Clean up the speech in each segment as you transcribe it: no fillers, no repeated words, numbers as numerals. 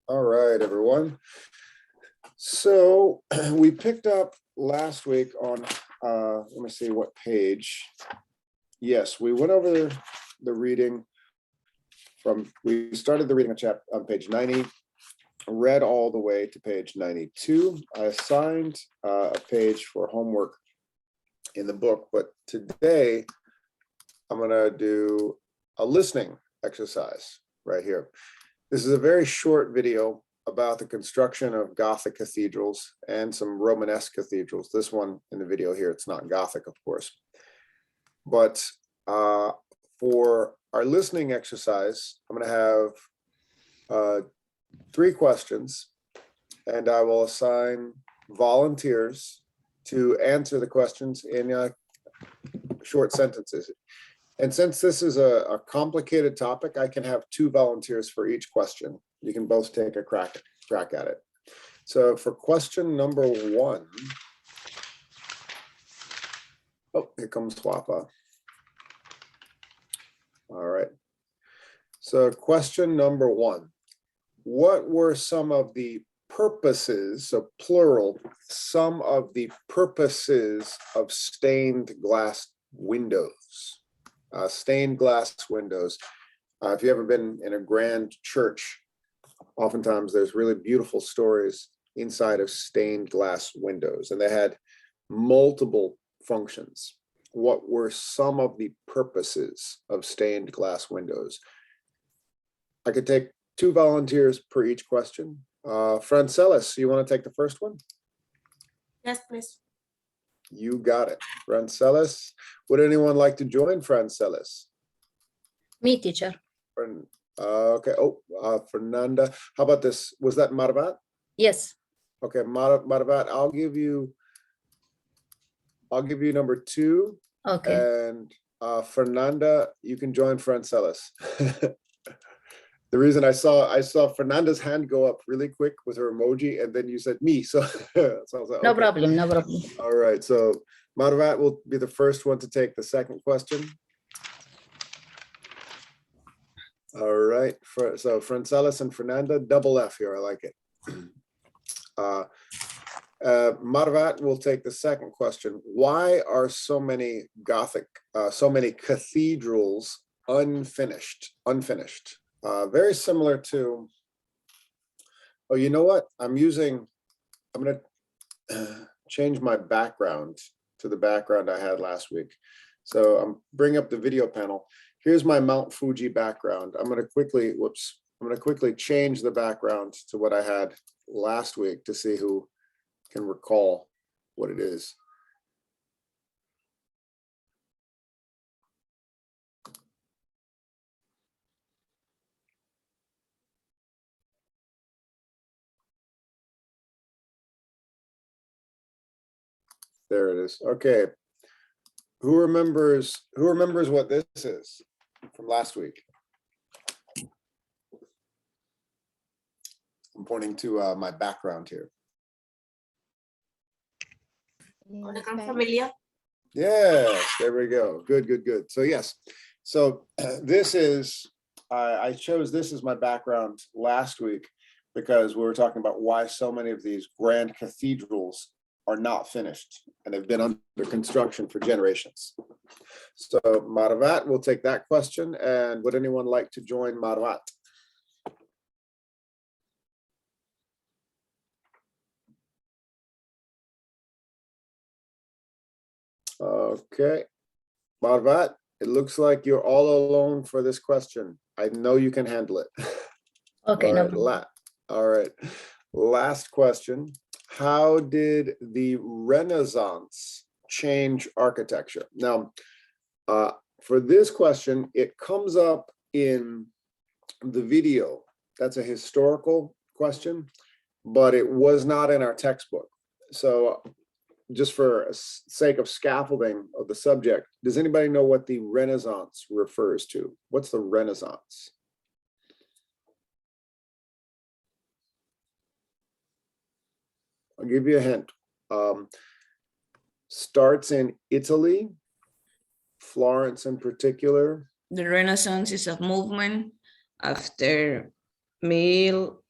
All right, everyone. So we picked up last week on, let me see what page. Yes, we went over the reading we started the reading on page 90, read all the way to page 92. I assigned a page for homework in the book, but today I'm gonna do a listening exercise right here. This is a very short video about the construction of Gothic cathedrals and some Romanesque cathedrals. This one in the video here, it's not Gothic, of course. But for our listening exercise, I'm going to have 3 questions, and I will assign volunteers to answer the questions in short sentences. And since this is a complicated topic, I can have 2 volunteers for each question. You can both take a crack at it. So for question number 1, oh, here comes Swapa. All right. So question number 1, what were some of the purposes, so plural, some of the purposes of stained glass windows? Stained glass windows. If you've ever been in a grand church, oftentimes there's really beautiful stories inside of stained glass windows, and they had multiple functions. What were some of the purposes of stained glass windows? I could take 2 volunteers per each question. Francelis, you want to take the first one? Yes, please. You got it. Francelis. Would anyone like to join Francelis? Me, teacher. Okay. Oh, Fernanda. How about this? Was that Marvat? Yes. Okay, Marvat, I'll give you number 2. Okay. And Fernanda, you can join Francelis. The reason I saw Fernanda's hand go up really quick with her emoji, and then you said me. So, I was like, No okay. problem. No problem. All right. So Marvat will be the first one to take the second question. All right. So Francelis and Fernanda, double F here. I like it. Marvat will take the second question. Why are so many cathedrals unfinished? Very similar to, oh, you know what? I'm going to change my background to the background I had last week. So I'm bringing up the video panel. Here's my Mount Fuji background. I'm going to quickly change the background to what I had last week to see who can recall what it is. There it is. Okay. Who remembers what this is from last week? I'm pointing to my background here. The Gran Familia. Yes, there we go. Good. So yes, so this is, I chose this as my background last week because we were talking about why so many of these grand cathedrals are not finished and have been under construction for generations. So Marvat will take that question. And would anyone like to join Marvat? Okay, Marvat, it looks like you're all alone for this question. I know you can handle it. Okay. All right. Last question. How did the Renaissance change architecture? Now, for this question, it comes up in the video. That's a historical question, but it was not in our textbook. So just for sake of scaffolding of the subject, does anybody know what the Renaissance refers to? What's the Renaissance? I'll give you a hint. Starts in Italy, Florence in particular. The Renaissance is a movement after middle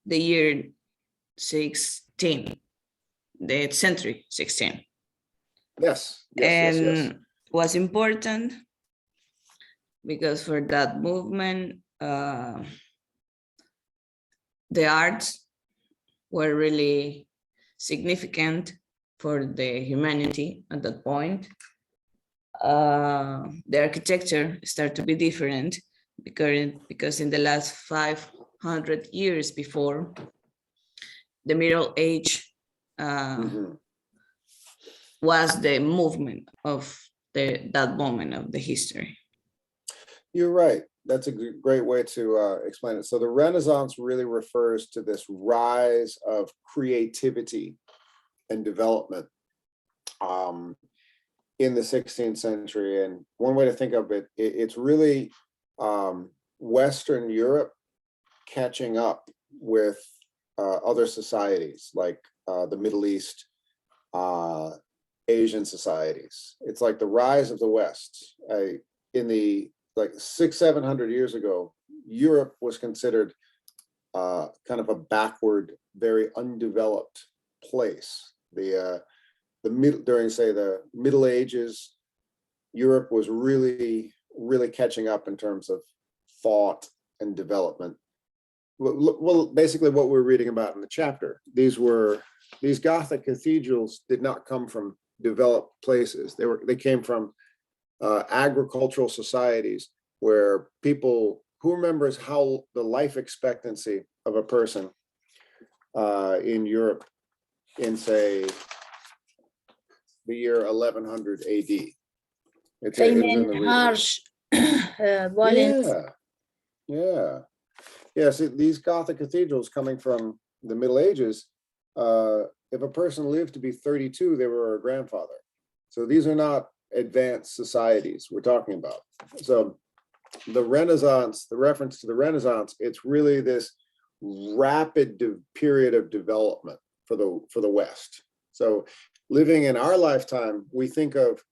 the year 16, the century 16. Yes, And yes. was important because for that movement, the arts were really significant for the humanity at that point. The architecture started to be different because in the last 500 years before, the Middle Age was the movement of that moment of the history. You're right. That's a great way to explain it. So the Renaissance really refers to this rise of creativity and development in the 16th century. And one way to think of it, it's really Western Europe catching up with other societies like the Middle East, Asian societies. It's like the rise of the West. In the 600-700 years ago, Europe was considered kind of a backward, very undeveloped place. During say the Middle Ages, Europe was really catching up in terms of thought and development. Well, basically what we're reading about in the chapter, these Gothic cathedrals did not come from developed places. They came from agricultural societies where people, who remembers how the life expectancy of a person in Europe in say the year 1100 AD. It was in the region. Harsh violence. Yeah. See, these Gothic cathedrals coming from the Middle Ages, if a person lived to be 32, they were a grandfather. So these are not advanced societies we're talking about. So the Renaissance, the reference to the Renaissance, it's really this rapid period of development for the West. So living in our lifetime, we think of,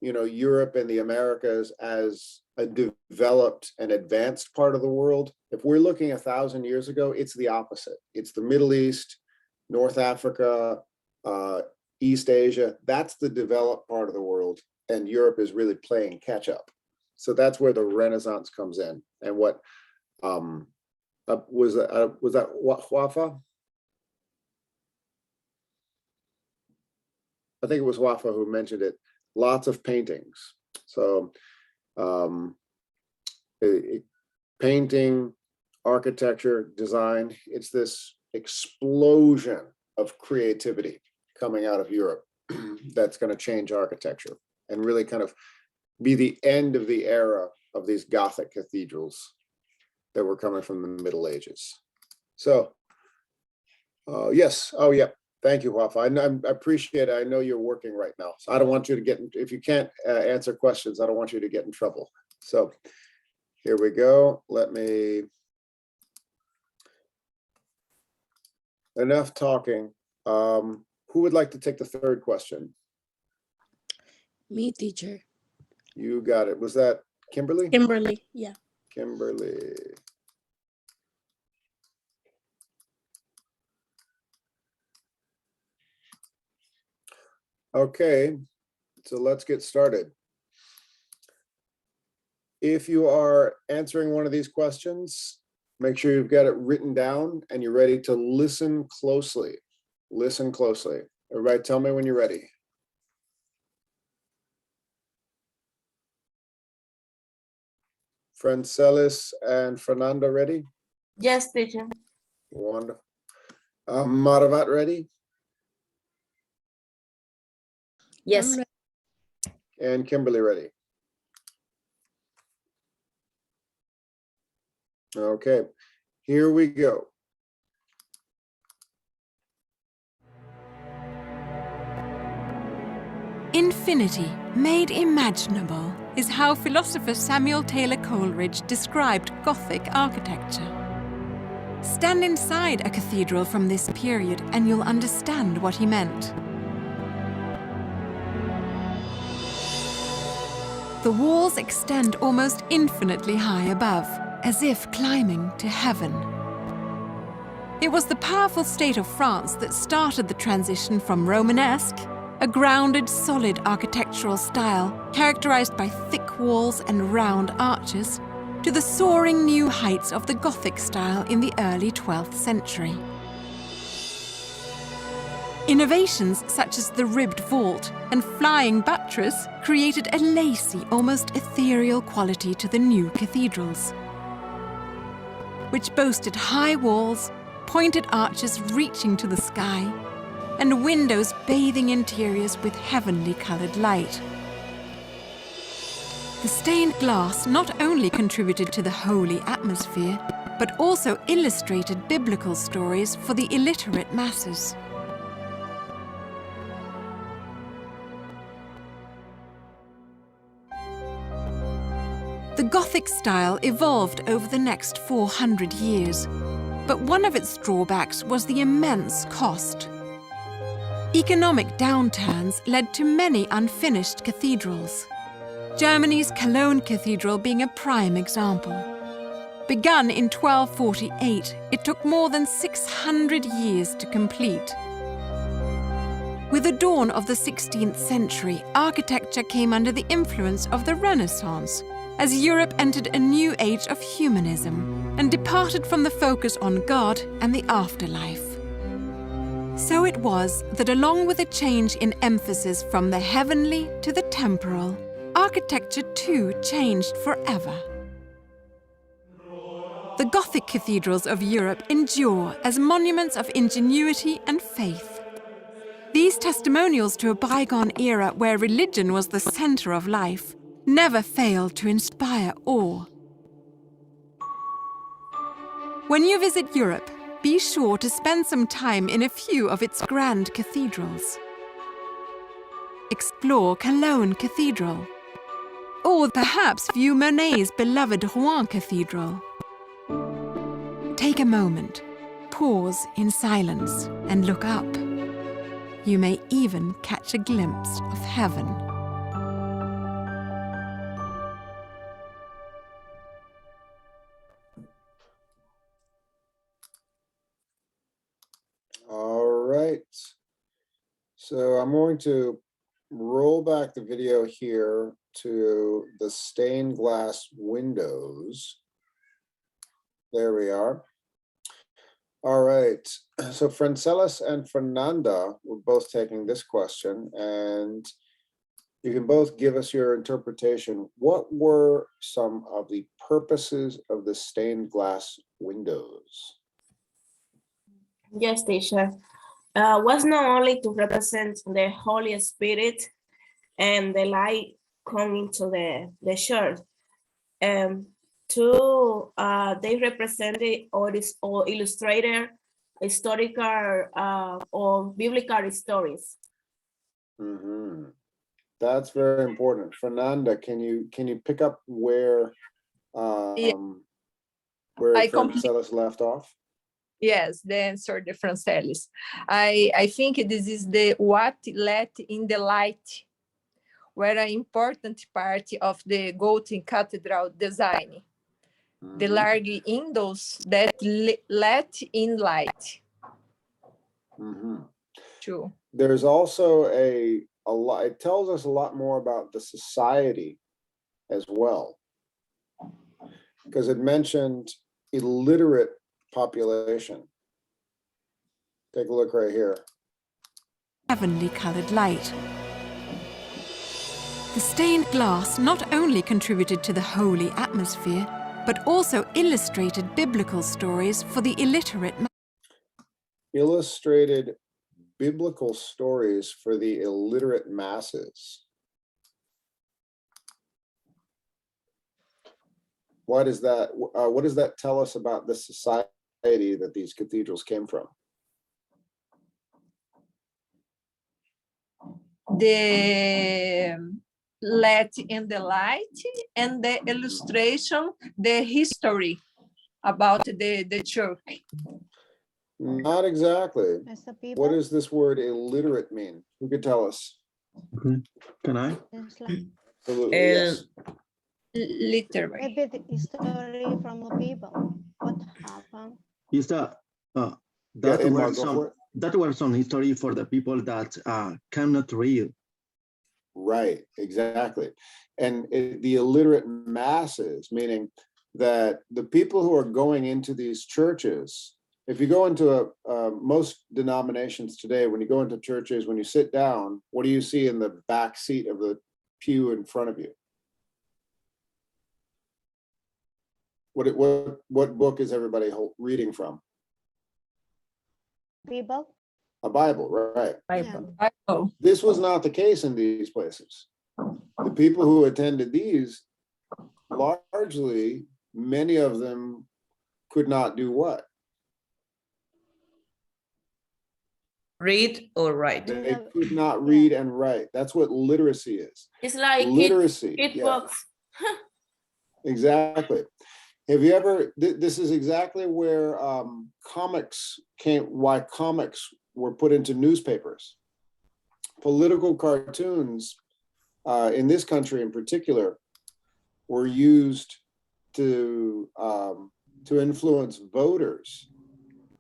Europe and the Americas as a developed and advanced part of the world. If we're looking 1,000 years ago, it's the opposite. It's the Middle East, North Africa, East Asia. That's the developed part of the world, and Europe is really playing catch up. So that's where the Renaissance comes in. And what was that Wafa? I think it was Wafa who mentioned it. Lots of paintings. So painting, architecture, design, it's this explosion of creativity coming out of Europe that's going to change architecture and really kind of be the end of the era of these Gothic cathedrals that were coming from the Middle Ages. So, yes. Oh, yeah. Thank you, Wafa. I appreciate it. I know you're working right now. So I don't want you to get, if you can't answer questions, I don't want you to get in trouble. So here we go. Enough talking. Who would like to take the third question? Me, teacher. You got it. Was that Kimberly? Kimberly, yeah. Kimberly. Okay, so let's get started. If you are answering one of these questions, make sure you've got it written down and you're ready to listen closely. Listen closely. Everybody tell me when you're ready. Francelis and Fernanda ready? Yes, teacher. Wonderful. Maravat ready? Yes. And Kimberly ready? Okay, here we go. Infinity made imaginable is how philosopher Samuel Taylor Coleridge described Gothic architecture. Stand inside a cathedral from this period and you'll understand what he meant. The walls extend almost infinitely high above, as if climbing to heaven. It was the powerful state of France that started the transition from Romanesque, a grounded, solid architectural style characterized by thick walls and round arches, to the soaring new heights of the Gothic style in the early 12th century. Innovations such as the ribbed vault and flying buttress created a lacy, almost ethereal quality to the new cathedrals, which boasted high walls, pointed arches reaching to the sky, and windows bathing interiors with heavenly colored light. The stained glass not only contributed to the holy atmosphere, but also illustrated biblical stories for the illiterate masses. The Gothic style evolved over the next 400 years, but one of its drawbacks was the immense cost. Economic downturns led to many unfinished cathedrals, Germany's Cologne Cathedral being a prime example. Begun in 1248, it took more than 600 years to complete. With the dawn of the 16th century, architecture came under the influence of the Renaissance, as Europe entered a new age of humanism and departed from the focus on God and the afterlife. So it was that along with a change in emphasis from the heavenly to the temporal, architecture too changed forever. The Gothic cathedrals of Europe endure as monuments of ingenuity and faith. These testimonials to a bygone era where religion was the center of life never failed to inspire awe. When you visit Europe, be sure to spend some time in a few of its grand cathedrals. Explore Cologne Cathedral, or perhaps view Monet's beloved Rouen Cathedral. Take a moment, pause in silence, and look up. You may even catch a glimpse of heaven. All right. So I'm going to roll back the video here to the stained glass windows. There we are. All right. So Francelis and Fernanda were both taking this question, and you can both give us your interpretation. What were some of the purposes of the stained glass windows? Yes, teacher. Was not only to represent the Holy Spirit and the light coming to the church. Two, they represented or illustrated historical or biblical stories. Mm-hmm. That's very important. Fernanda, can you pick up where Francelis left off? Yes, the answer, the Francelis. I think this is the what let in the light, were an important part of the Gothic Cathedral design. The large windows that let in light. True. There's also a lot, it tells us a lot more about the society as well, because it mentioned illiterate population. Take a look right here. Heavenly colored light. The stained glass not only contributed to the holy atmosphere, but also illustrated biblical stories for the illiterate. Illustrated biblical stories for the illiterate masses. What does that tell us about the society that these cathedrals came from? The let in the light and the illustration, the history about the church. Not exactly. What does this word illiterate mean? Who could tell us? Can I? Absolutely, yes. literary. Maybe the story from the Bible. What happened? Is that Yeah, that Imar, were go some for it. that were some history for the people that cannot read. Right, exactly. And the illiterate masses, meaning that the people who are going into these churches, if you go into most denominations today, when you go into churches, when you sit down, what do you see in the back seat of the pew in front of you? What book is everybody reading from? Bible? A Bible, right? Bible. Oh, This was not the case in these places. The people who attended these, largely, many of them could not do what? Read or write. They could not read and write. That's what literacy is. It's like Literacy, kid yeah, books. exactly. Have you ever, this is exactly where comics came, why comics were put into newspapers. Political cartoons in this country in particular were used to influence voters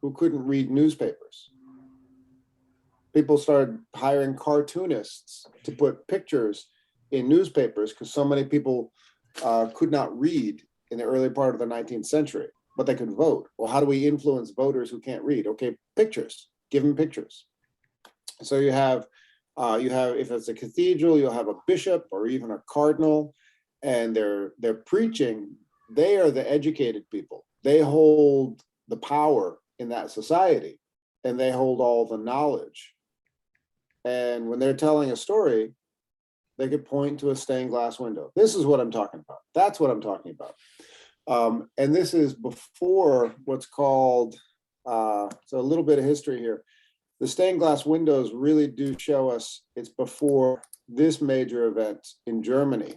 who couldn't read newspapers. People started hiring cartoonists to put pictures in newspapers because so many people could not read in the early part of the 19th century, but they could vote. Well, how do we influence voters who can't read? Okay, pictures, give them pictures. So you have, if it's a cathedral, you'll have a bishop or even a cardinal, and they're preaching. They are the educated people. They hold the power in that society, and they hold all the knowledge. And when they're telling a story, they could point to a stained glass window. This is what I'm talking about. That's what I'm talking about. And this is before what's called, so a little bit of history here. The stained glass windows really do show us it's before this major event in Germany.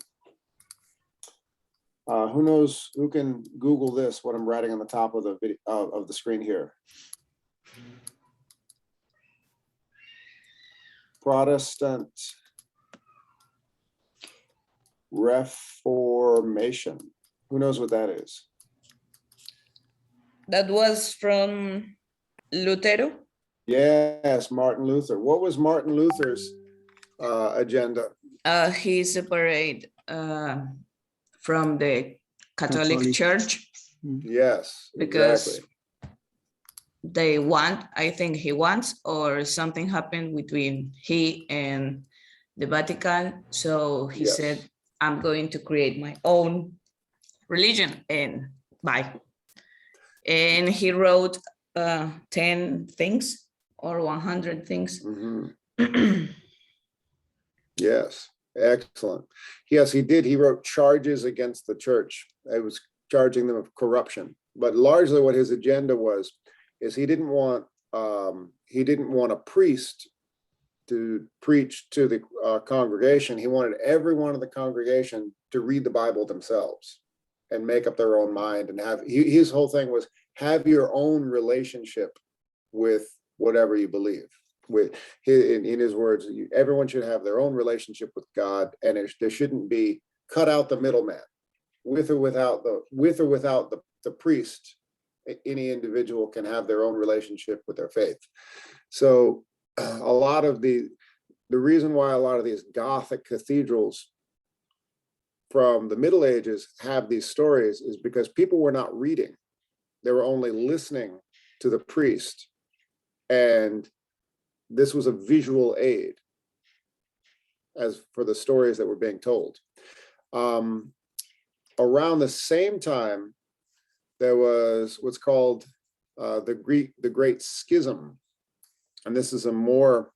Who knows, who can Google this, what I'm writing on the top of the video, of the screen here? Protestant Reformation. Who knows what that is? That was from Lutero. Yes, Martin Luther. What was Martin Luther's agenda? He separated from the Catholic Church Yes, because exactly. they want, I think he wants, or something happened between he and the Vatican. So he Yes. said, I'm going to create my own religion, and bye. And he wrote 10 things or 100 things. Mhm. Yes, excellent. Yes, he did. He wrote charges against the church. It was charging them of corruption. But largely what his agenda was is he didn't want a priest to preach to the congregation. He wanted everyone in the congregation to read the Bible themselves and make up their own mind and have, his whole thing was have your own relationship with whatever you believe. With in his words, everyone should have their own relationship with God, and there shouldn't be cut out the middleman. With or without the priest, any individual can have their own relationship with their faith. So a lot of the reason why a lot of these Gothic cathedrals from the Middle Ages have these stories is because people were not reading. They were only listening to the priest. And this was a visual aid as for the stories that were being told. Around the same time, there was what's called the Great Schism. And this is a more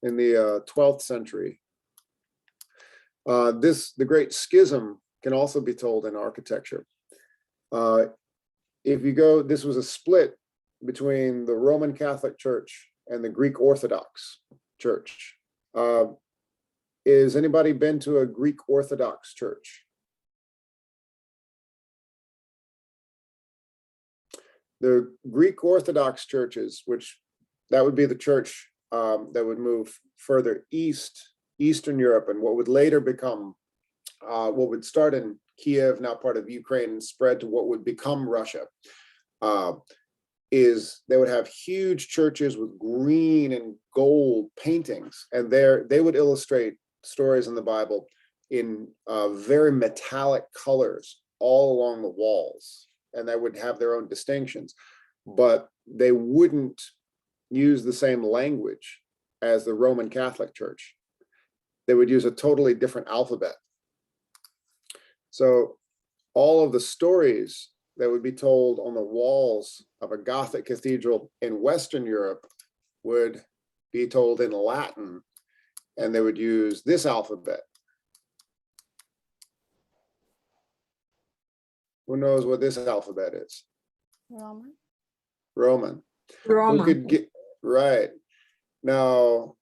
in the 12th century. The Great Schism can also be told in architecture. If you go, this was a split between the Roman Catholic Church and the Greek Orthodox Church. Is anybody been to a Greek Orthodox church? The Greek Orthodox churches, which that would be the church that would move further Eastern Europe, and what would later become, what would start in Kiev, now part of Ukraine, and spread to what would become Russia. Is they would have huge churches with green and gold paintings, and they would illustrate stories in the Bible in very metallic colors all along the walls, and they would have their own distinctions, but they wouldn't use the same language as the Roman Catholic Church. They would use a totally different alphabet. So all of the stories that would be told on the walls of a Gothic cathedral in Western Europe would be told in Latin, and they would use this alphabet. Who knows what this alphabet is? Roman. Roman. Roma. Who could get right now?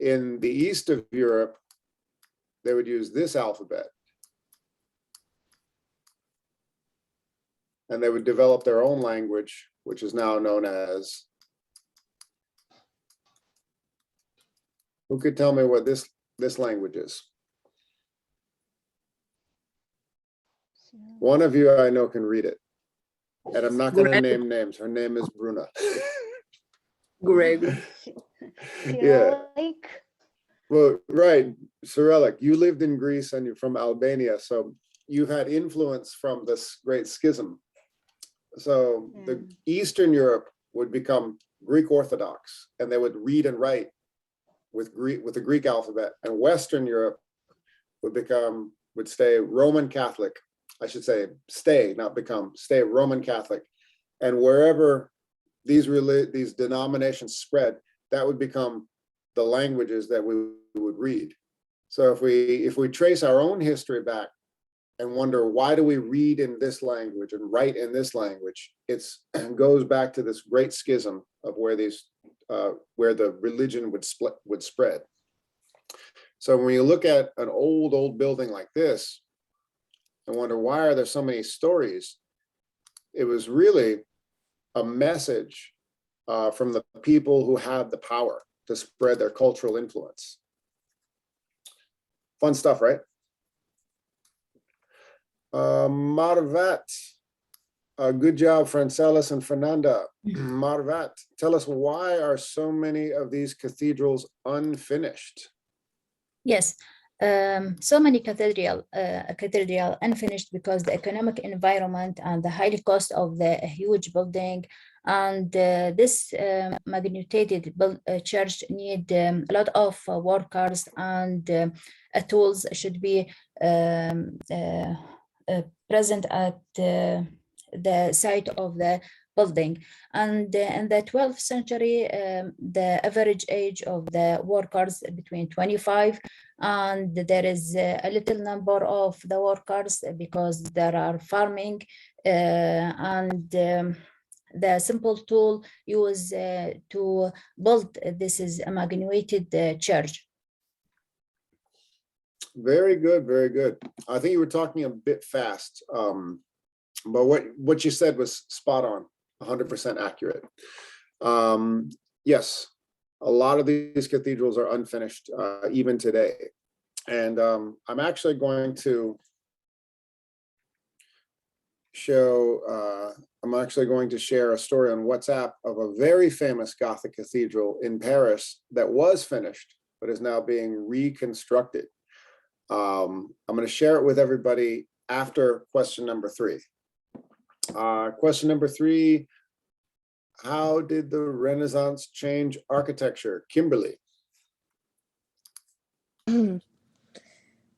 In the east of Europe, they would use this alphabet, and they would develop their own language, which is now known as. Who could tell me what this language is? One of you I know can read it, and I'm not going to name names. Her name is Bruna. Greg. Yeah. Cyrillic. Well, right, Cyrillic. You lived in Greece and you're from Albania, so you've had influence from this great schism. So the Eastern Europe would become Greek Orthodox, and they would read and write with the Greek alphabet, and Western Europe would stay Roman Catholic. I should say stay, not become, stay Roman Catholic. And wherever these denominations spread, that would become the languages that we would read. So if we trace our own history back and wonder, why do we read in this language and write in this language? It goes back to this great schism of where the religion would spread. So when you look at an old building like this and wonder, why are there so many stories? It was really a message from the people who had the power to spread their cultural influence. Fun stuff, right? Marvat, good job, Francelis and Fernanda. Marvat, tell us, why are so many of these cathedrals unfinished? Yes, so many cathedral unfinished because the economic environment and the high cost of the huge building, and this magnitude church need a lot of workers, and tools should be present at the site of the building. And in the 12th century, the average age of the workers between 25, and there is a little number of the workers because there are farming, and the simple tool used to build this is a magnified church. Very good, very good. I think you were talking a bit fast, but what you said was spot on, 100% accurate. Yes, a lot of these cathedrals are unfinished even today. And I'm actually going to share a story on WhatsApp of a very famous Gothic cathedral in Paris that was finished, but is now being reconstructed. I'm going to share it with everybody after question number 3. Question number 3, how did the Renaissance change architecture? Kimberly.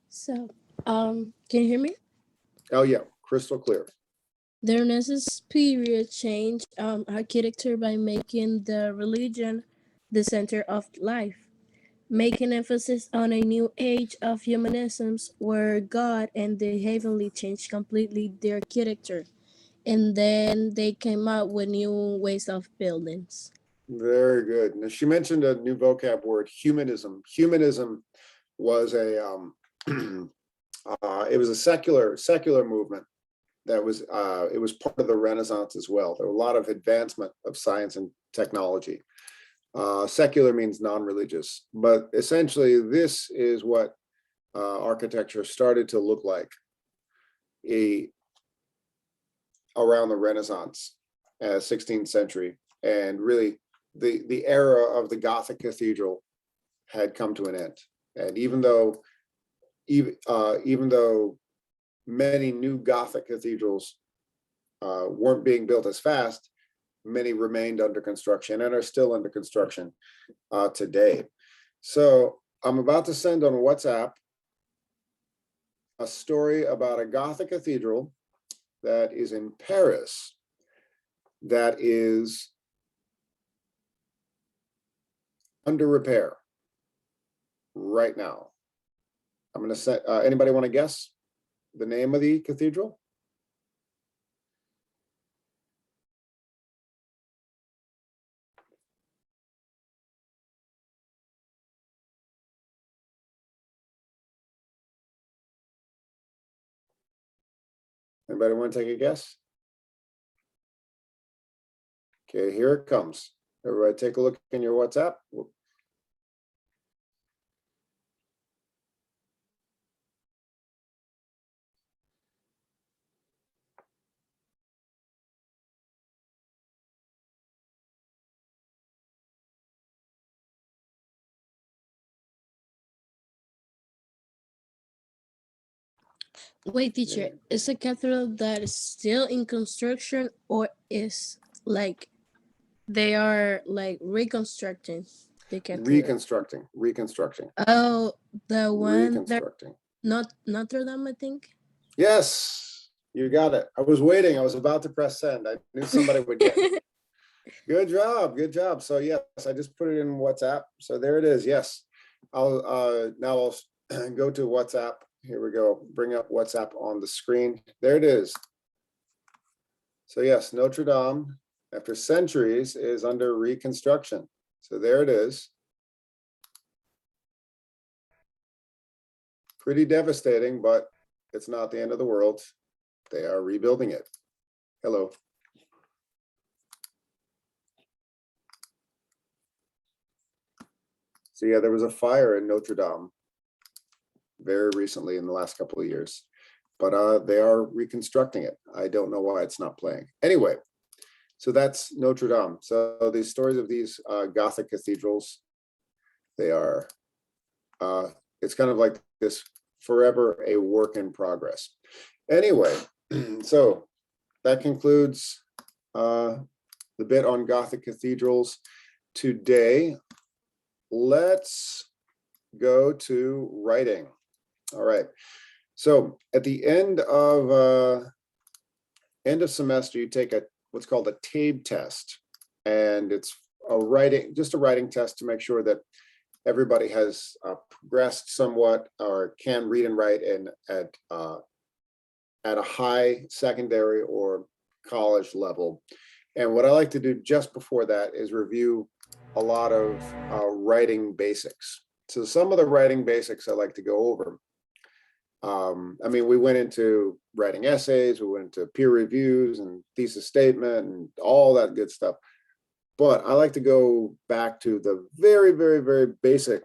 So, can you hear me? Oh yeah, crystal clear. The Renaissance period changed architecture by making the religion the center of life, making emphasis on a new age of humanism where God and the heavenly changed completely their architecture. And then they came up with new ways of buildings. Very good. Now, she mentioned a new vocab word, humanism. Humanism was it was a secular movement that was, it was part of the Renaissance as well. There were a lot of advancement of science and technology. Secular means non-religious, but essentially this is what architecture started to look like around the Renaissance, 16th century. And really the era of the Gothic cathedral had come to an end. And even though many new Gothic cathedrals weren't being built as fast, many remained under construction and are still under construction today. So I'm about to send on WhatsApp a story about a Gothic cathedral that is in Paris that is under repair right now. I'm going to say, anybody want to guess the name of the cathedral? Anybody want to take a guess? Okay, here it comes. Everybody take a look in your WhatsApp. Wait, teacher, is a cathedral that is still in construction or is like they are like reconstructing the cathedral? Reconstructing. Oh, the one that Reconstructing. not Notre Dame, I think. Yes, you got it. I was waiting. I was about to press send. I knew somebody would get it. Good job. Good job. So yes, I just put it in WhatsApp. So there it is. Yes. I'll now I'll go to WhatsApp. Here we go. Bring up WhatsApp on the screen. There it is. So yes, Notre Dame, after centuries, is under reconstruction. So there it is. Pretty devastating, but it's not the end of the world. They are rebuilding it. Hello. So yeah, there was a fire in Notre Dame very recently in the last couple of years, but they are reconstructing it. I don't know why it's not playing. Anyway, so that's Notre Dame. So these stories of these Gothic cathedrals, they are, it's kind of like this forever a work in progress. Anyway, so that concludes the bit on Gothic cathedrals today. Let's go to writing. All right. So at the end of semester, you take what's called a Tabe test, and it's just a writing test to make sure that everybody has progressed somewhat or can read and write at a high secondary or college level. And what I like to do just before that is review a lot of writing basics. So some of the writing basics I like to go over. I mean, we went into writing essays, we went into peer reviews and thesis statement and all that good stuff. But I like to go back to the very, very, very basic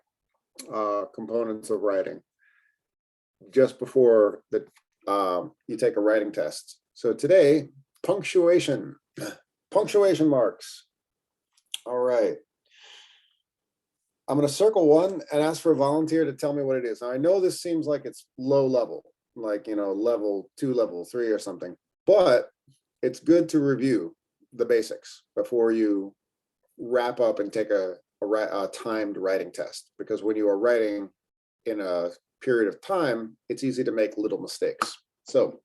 components of writing just before you take a writing test. So today, punctuation marks. All right. I'm going to circle one and ask for a volunteer to tell me what it is. Now, I know this seems like it's low level, like, level 2, level 3 or something, but it's good to review the basics before you wrap up and take a timed writing test, because when you are writing in a period of time, it's easy to make little mistakes. So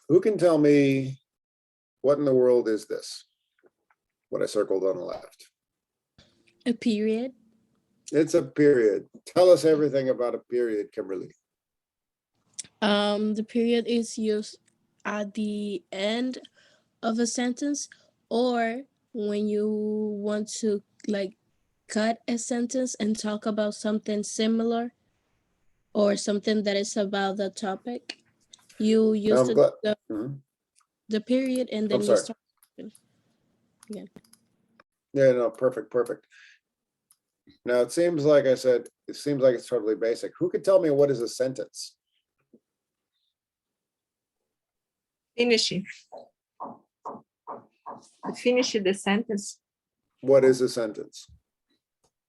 who can tell me what in the world is this? What I circled on the left. A period. It's a period. Tell us everything about a period, Kimberly. The period is used at the end of a sentence, or when you want to like cut a sentence and talk about something similar. or something that is about the topic, you use I'm glad. the period and then you sorry. start. Yeah. Yeah, no, perfect. Now, it seems like I said, it seems like it's totally basic. Who could tell me what is a sentence? Finishing. Finish the sentence. What is a sentence?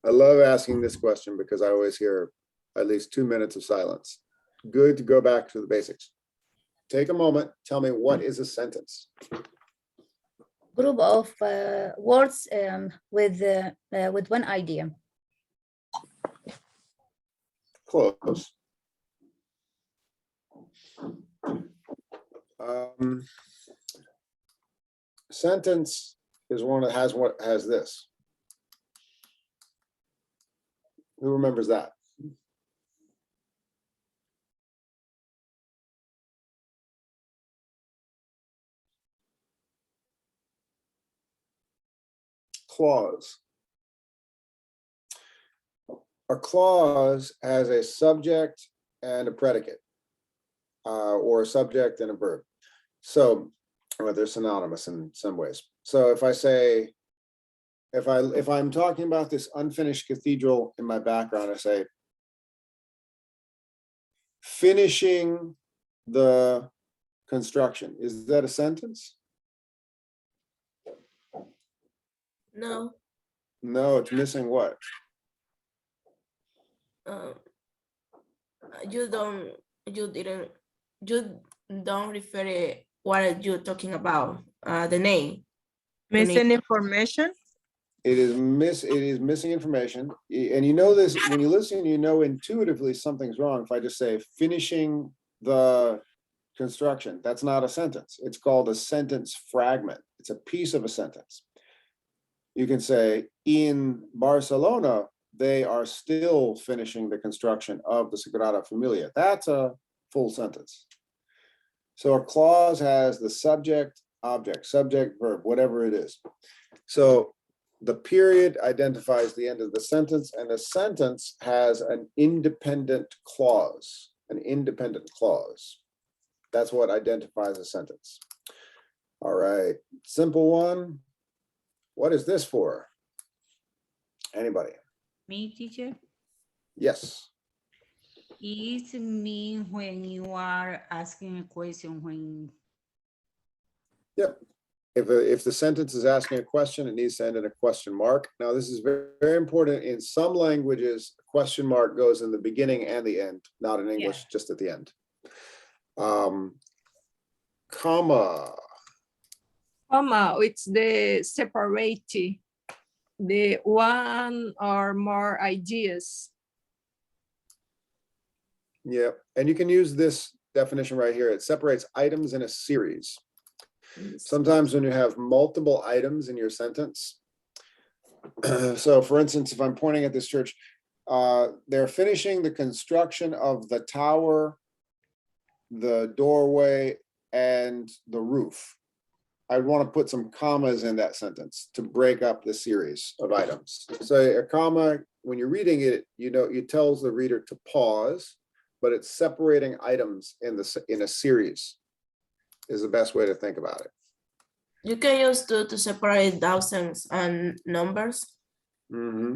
I love asking this question because I always hear at least 2 minutes of silence. Good to go back to the basics. Take a moment, tell me what is a sentence? Group of words with one idea. Close. Sentence is one that has this. Who remembers that? Clause. A clause has a subject and a predicate, or a subject and a verb. So, well, they're synonymous in some ways. So if I say, if I'm talking about this unfinished cathedral in my background, I say, finishing the construction. Is that a sentence? No. No, it's missing what? You don't refer it, what are you talking about? The name. Missing information. It is missing information. And you know this, when you listen, you know intuitively something's wrong. If I just say finishing the construction, that's not a sentence. It's called a sentence fragment. It's a piece of a sentence. You can say in Barcelona, they are still finishing the construction of the Sagrada Familia. That's a full sentence. So a clause has the subject, object, subject, verb, whatever it is. So the period identifies the end of the sentence, and the sentence has an independent clause, That's what identifies a sentence. All right, simple one. What is this for? Anybody? Me, teacher? Yes. It means when you are asking a question, when... Yep. If the sentence is asking a question, it needs to end in a question mark. Now, this is very, very important. In some languages, a question mark goes in the beginning and the end, not in English, just at the end. Comma. Comma, it's the separate, the one or more ideas. Yeah, and you can use this definition right here. It separates items in a series. Sometimes when you have multiple items in your sentence, so for instance, if I'm pointing at this church, they're finishing the construction of the tower, the doorway, and the roof. I want to put some commas in that sentence to break up the series of items. So a comma, when you're reading it, you know, it tells the reader to pause, but it's separating items in a series is the best way to think about it. You can use to separate thousands and numbers. Mm-hmm.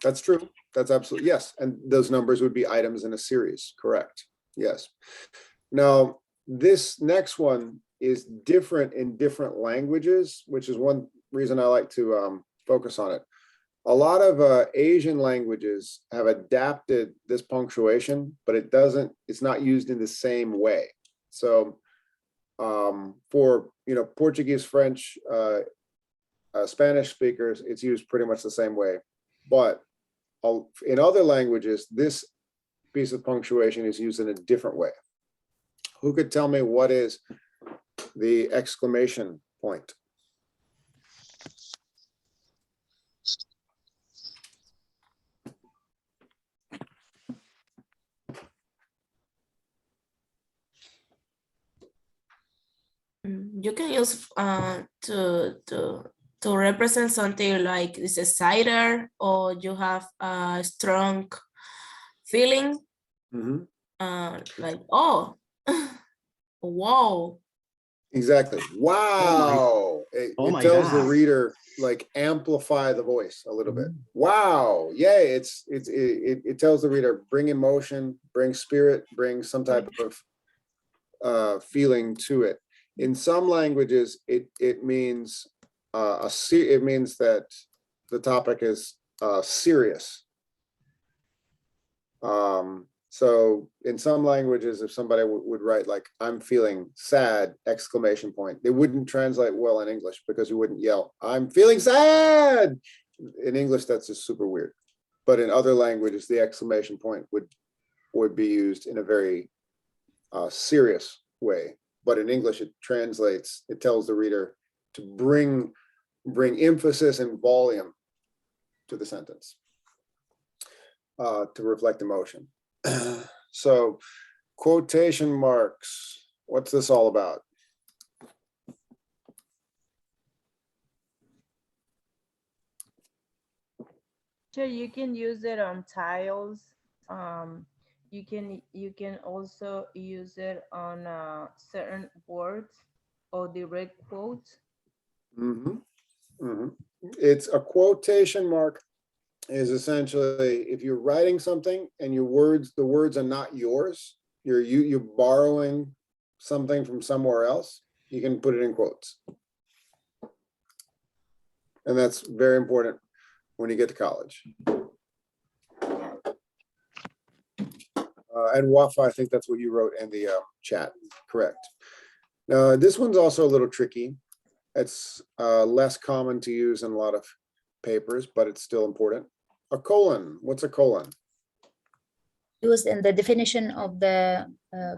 That's true. That's absolutely, yes. And those numbers would be items in a series, correct? Yes. Now, this next one is different in different languages, which is one reason I like to focus on it. A lot of Asian languages have adapted this punctuation, but it's not used in the same way. So for, Portuguese, French, Spanish speakers, it's used pretty much the same way. But in other languages, this piece of punctuation is used in a different way. Who could tell me what is the exclamation point? You can use to represent something like this is cider, or you have a strong feeling. Mhm. Like, oh, whoa. Exactly. Wow. Oh It my tells the God. reader, like, amplify the voice a little bit. Mhm. Wow. Yay. It tells the reader, bring emotion, bring spirit, bring some type of feeling to it. In some languages, it means it means that the topic is serious. So in some languages, if somebody would write like, I'm feeling sad, exclamation point, they wouldn't translate well in English because you wouldn't yell, I'm feeling sad. In English, that's just super weird. But in other languages, the exclamation point would be used in a very serious way. But in English, it translates, it tells the reader to bring emphasis and volume to the sentence. To reflect emotion. So quotation marks, what's this all about? Sure, you can use it on tiles. You can also use it on certain words or direct quotes. Mm-hmm. Mm-hmm. It's a quotation mark is essentially if you're writing something and the words are not yours, you're borrowing something from somewhere else, you can put it in quotes. And that's very important when you get to college. And Wafa, I think that's what you wrote in the chat, correct. This one's also a little tricky. It's less common to use in a lot of papers, but it's still important. A colon, what's a colon? Used in the definition of the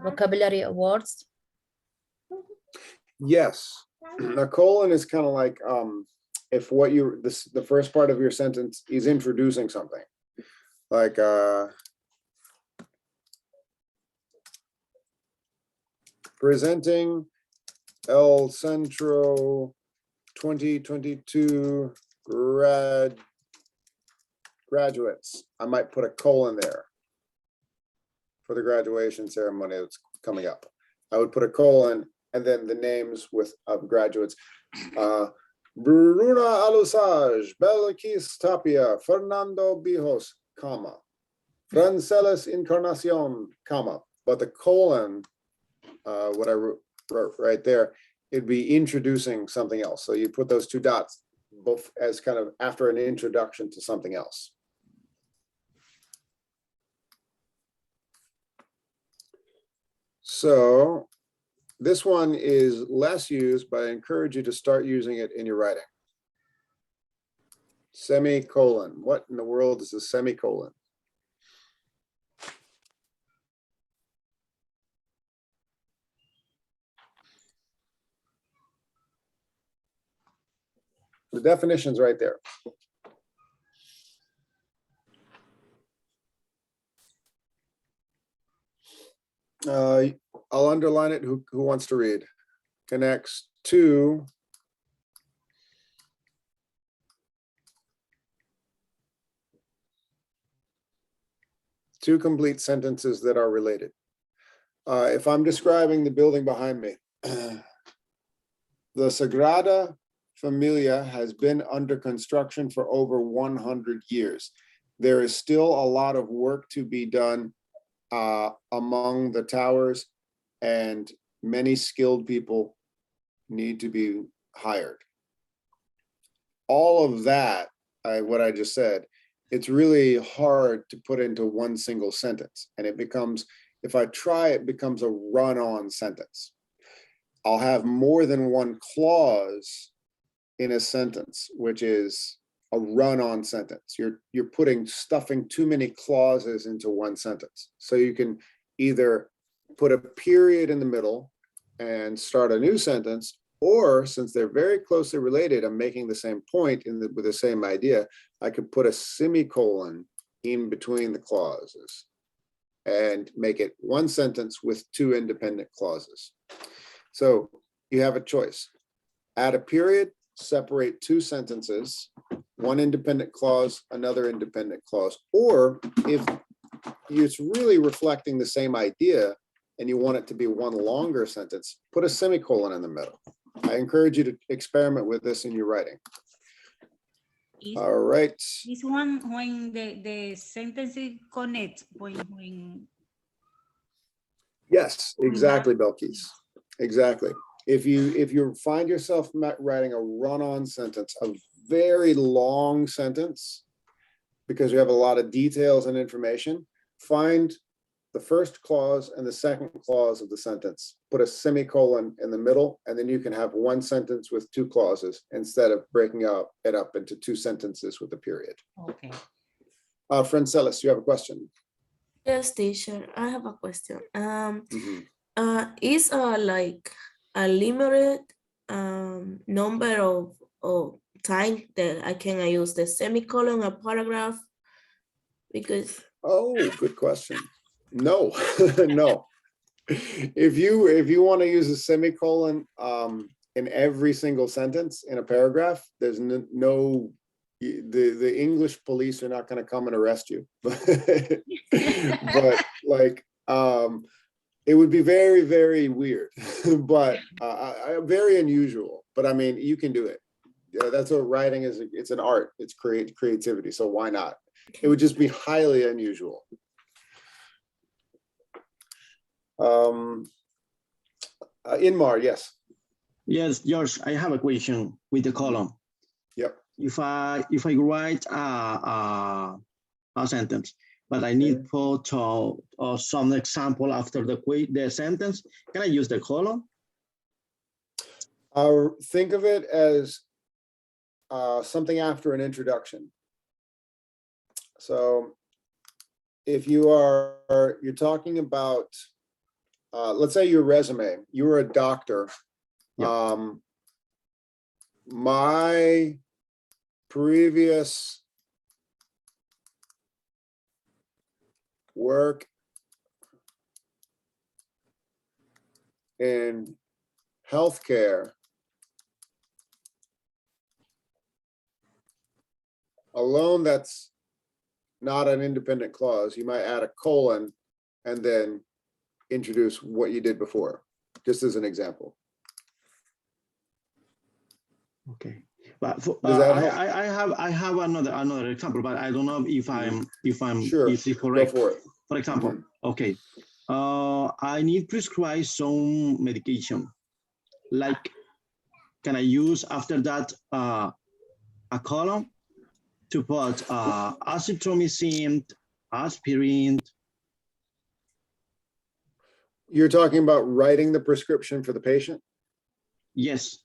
vocabulary of words. Yes, a colon is kind of like if what you the first part of your sentence is introducing something, like presenting El Centro 2022 graduates. I might put a colon there for the graduation ceremony that's coming up. I would put a colon and then the names of graduates. Bruna Alusaj, Belkis Tapia, Fernando Bijos, comma. Franceles Encarnacion, comma. But the colon, what I wrote right there, it'd be introducing something else. So you put those two dots both as kind of after an introduction to something else. So this one is less used, but I encourage you to start using it in your writing. Semicolon. What in the world is a semicolon? The definition's right there. I'll underline it. Who wants to read? Connects to two complete sentences that are related. If I'm describing the building behind me, the Sagrada Familia has been under construction for over 100 years. There is still a lot of work to be done among the towers, and many skilled people need to be hired. All of that, what I just said, it's really hard to put into one single sentence. And it becomes, if I try, it becomes a run-on sentence. I'll have more than one clause in a sentence, which is a run-on sentence. You're stuffing too many clauses into one sentence. So you can either put a period in the middle and start a new sentence, or since they're very closely related, I'm making the same point with the same idea, I could put a semicolon in between the clauses and make it one sentence with two independent clauses. So you have a choice. Add a period, separate two sentences, one independent clause, another independent clause. Or if it's really reflecting the same idea and you want it to be one longer sentence, put a semicolon in the middle. I encourage you to experiment with this in your writing. Is, All right. this one when the sentence connects when Yes, exactly, Belkis. Exactly. If you find yourself writing a run-on sentence, a very long sentence, because you have a lot of details and information, find the first clause and the second clause of the sentence, put a semicolon in the middle, and then you can have one sentence with two clauses instead of breaking it up into two sentences with a period. okay. Francelis, you have a question? Yes, teacher, I have a question. Mhm. Is like a limited number of time that I can use the semicolon or paragraph? Because Oh, good question. No, no. If you want to use a semicolon in every single sentence in a paragraph, there's no the English police are not going to come and arrest you. But like it would be very, very weird, but very unusual. But I mean, you can do it. Yeah, that's what writing is. It's an art. It's creativity. So why not? It would just be highly unusual. Inmar, yes. Yes, George, I have a question with the column. Yep. If I write a sentence, but I need photo or some example after the sentence, can I use the column? Think of it as something after an introduction. So if you're talking about, let's say your resume, you were a doctor. Yep. My previous work in healthcare alone, that's not an independent clause. You might add a colon and then introduce what you did before, just as an example. Okay, but for, Does that help? I have another example, but I don't know if I'm Sure. if it's correct. Go for it. For example, okay, I need prescribe some medication. Like, can I use after that a column to put azithromycin, aspirin? You're talking about writing the prescription for the patient? Yes.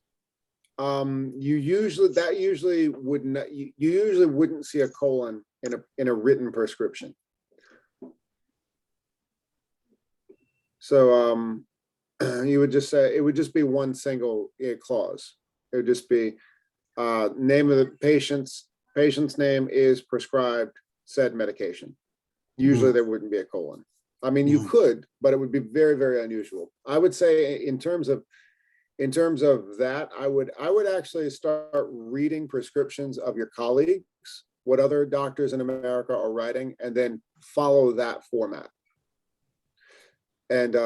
You usually would not, you usually wouldn't see a colon in a written prescription. So you would just say, it would just be one single clause. It would just be name of the patient's name is prescribed said medication. Usually there wouldn't be a colon. I mean, you could, but it would be very, very unusual. I would say in terms of that, I would actually start reading prescriptions of your colleagues, what other doctors in America are writing, and then follow that format. And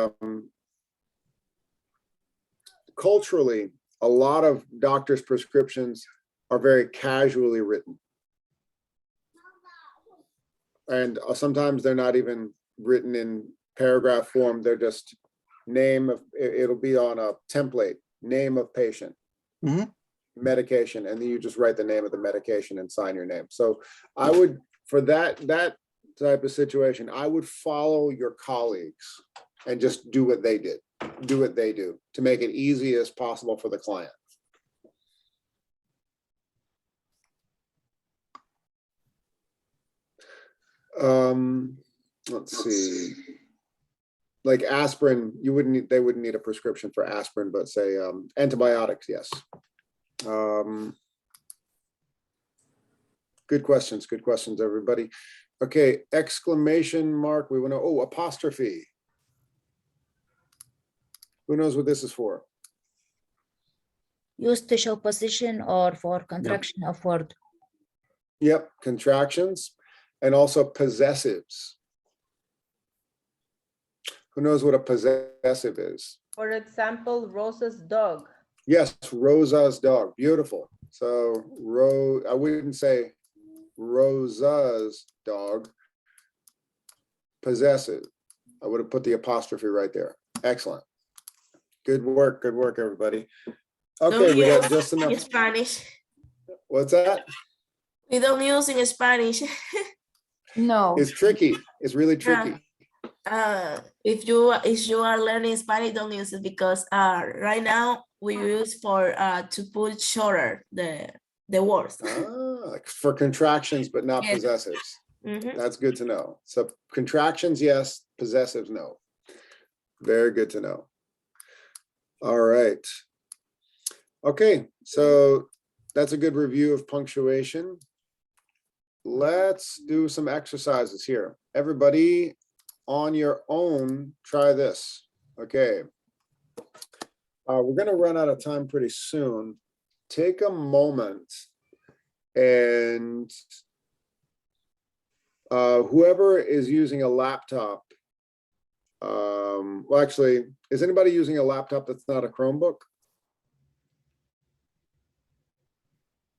culturally, a lot of doctors' prescriptions are very casually written. And sometimes they're not even written in paragraph form. They're just name of, it'll be on a template, name of patient, medication, and then you just write the name of the medication and sign your name. So I would, for that type of situation, I would follow your colleagues and just do what they did, do what they do to make it easy as possible for the client. Let's see. Like aspirin, they wouldn't need a prescription for aspirin, but say antibiotics, yes. Good questions, everybody. Okay, exclamation mark, we want to, oh, apostrophe. Who knows what this is for? Used to show position or for contraction of word. Yep, contractions and also possessives. Who knows what a possessive is? For example, Rosa's dog. Yes, Rosa's dog. Beautiful. So I wouldn't say Rosa's dog. Possessive. I would have put the apostrophe right there. Excellent. Good work, everybody. Okay, Don't we got use just enough. in Spanish. What's that? We don't use in Spanish. No. It's tricky. It's really tricky. If you are learning Spanish, don't use it because right now we use for to put shorter the words. For contractions, but not Yes. possessives. Mhm. That's good to know. So contractions, yes. Possessives, no. Very good to know. All right. Okay, so that's a good review of punctuation. Let's do some exercises here. Everybody on your own, try this. Okay. We're going to run out of time pretty soon. Take a moment and whoever is using a laptop, well, actually, is anybody using a laptop that's not a Chromebook?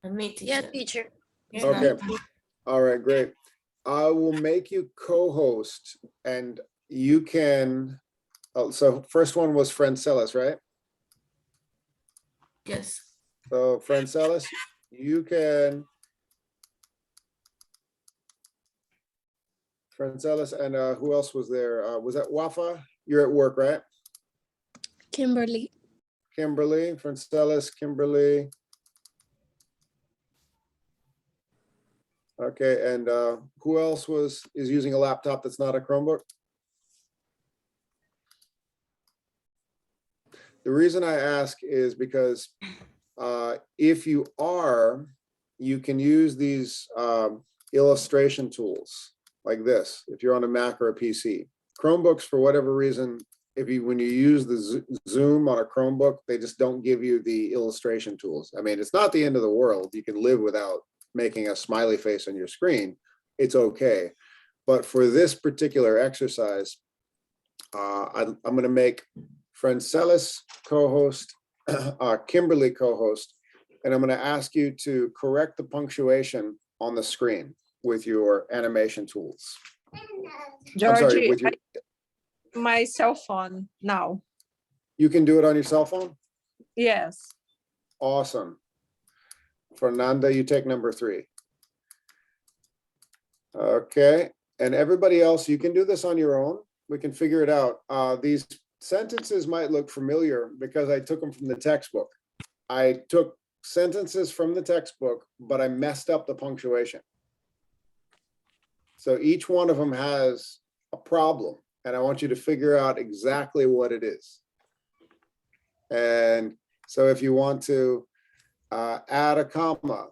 Me, teacher. Yeah, teacher. It's Okay. not. All right, great. I will make you co-host and you can, so first one was Francelis, right? Yes. So Francelis, you can, Francelis, and who else was there? Was that Wafa? You're at work, right? Kimberly. Kimberly, Francelis, Kimberly. Okay, and who else is using a laptop that's not a Chromebook? The reason I ask is because if you are, you can use these illustration tools like this, if you're on a Mac or a PC. Chromebooks, for whatever reason, when you use the Zoom on a Chromebook, they just don't give you the illustration tools. I mean, it's not the end of the world. You can live without making a smiley face on your screen. It's okay. But for this particular exercise, I'm going to make Francelis co-host, Kimberly co-host, and I'm going to ask you to correct the punctuation on the screen with your animation tools. I'm sorry, Georgie, with your, my cell phone now. you can do it on your cell phone? Yes. Awesome. Fernanda, you take number 3. Okay, and everybody else, you can do this on your own. We can figure it out. These sentences might look familiar because I took them from the textbook. I took sentences from the textbook, but I messed up the punctuation. So each one of them has a problem, and I want you to figure out exactly what it is. And so if you want to add a comma,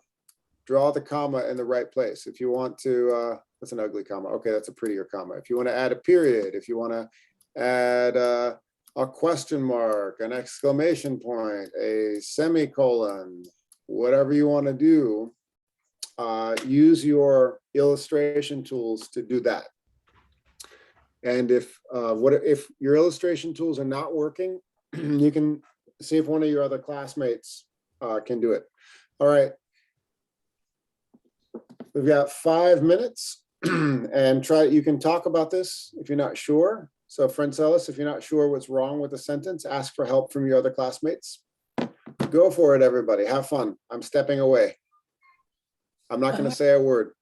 draw the comma in the right place. If you want to, that's an ugly comma. Okay, that's a prettier comma. If you want to add a period, if you want to add a question mark, an exclamation point, a semicolon, whatever you want to do, use your illustration tools to do that. And if your illustration tools are not working, you can see if one of your other classmates can do it. All right. We've got 5 minutes and you can talk about this if you're not sure. So Francelis, if you're not sure what's wrong with the sentence, ask for help from your other classmates. Go for it, everybody. Have fun. I'm stepping away. I'm not going to say a word.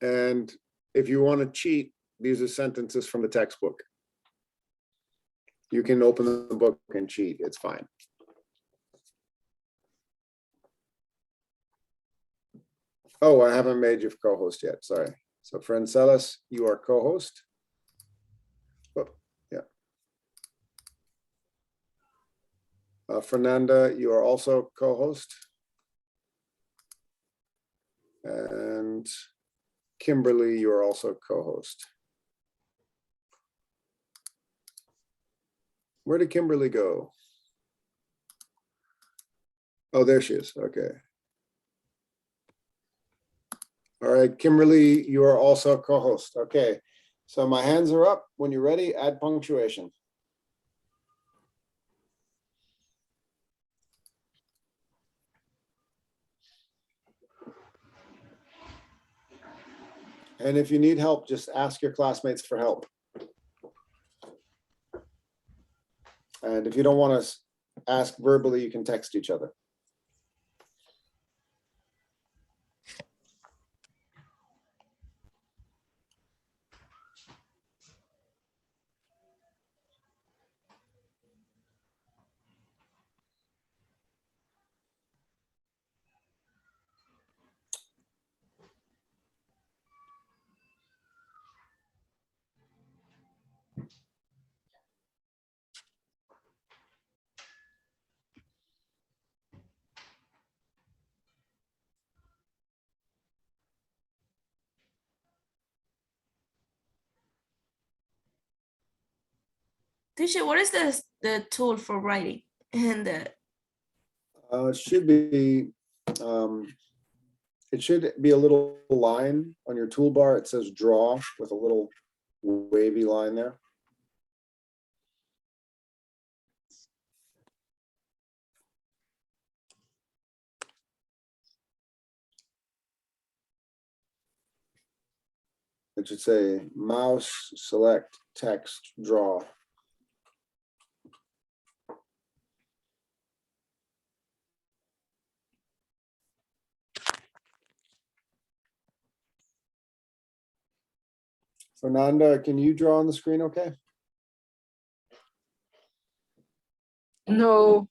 And if you want to cheat, these are sentences from the textbook. You can open the book and cheat. It's fine. Oh, I haven't made you co-host yet. Sorry. So Francelis, you are co-host. Oh, yeah. Fernanda, you are also co-host. And Kimberly, you are also co-host. Where did Kimberly go? Oh, there she is. Okay. All right, Kimberly, you are also a co-host. Okay. So my hands are up. When you're ready, add punctuation. And if you need help, just ask your classmates for help. And if you don't want to ask verbally, you can text each other. Teacher, what is the tool for writing? And It should be, it should be a little line on your toolbar. It says draw with a little wavy line there. It should say mouse, select, text, draw. Fernanda, can you draw on the screen okay? No,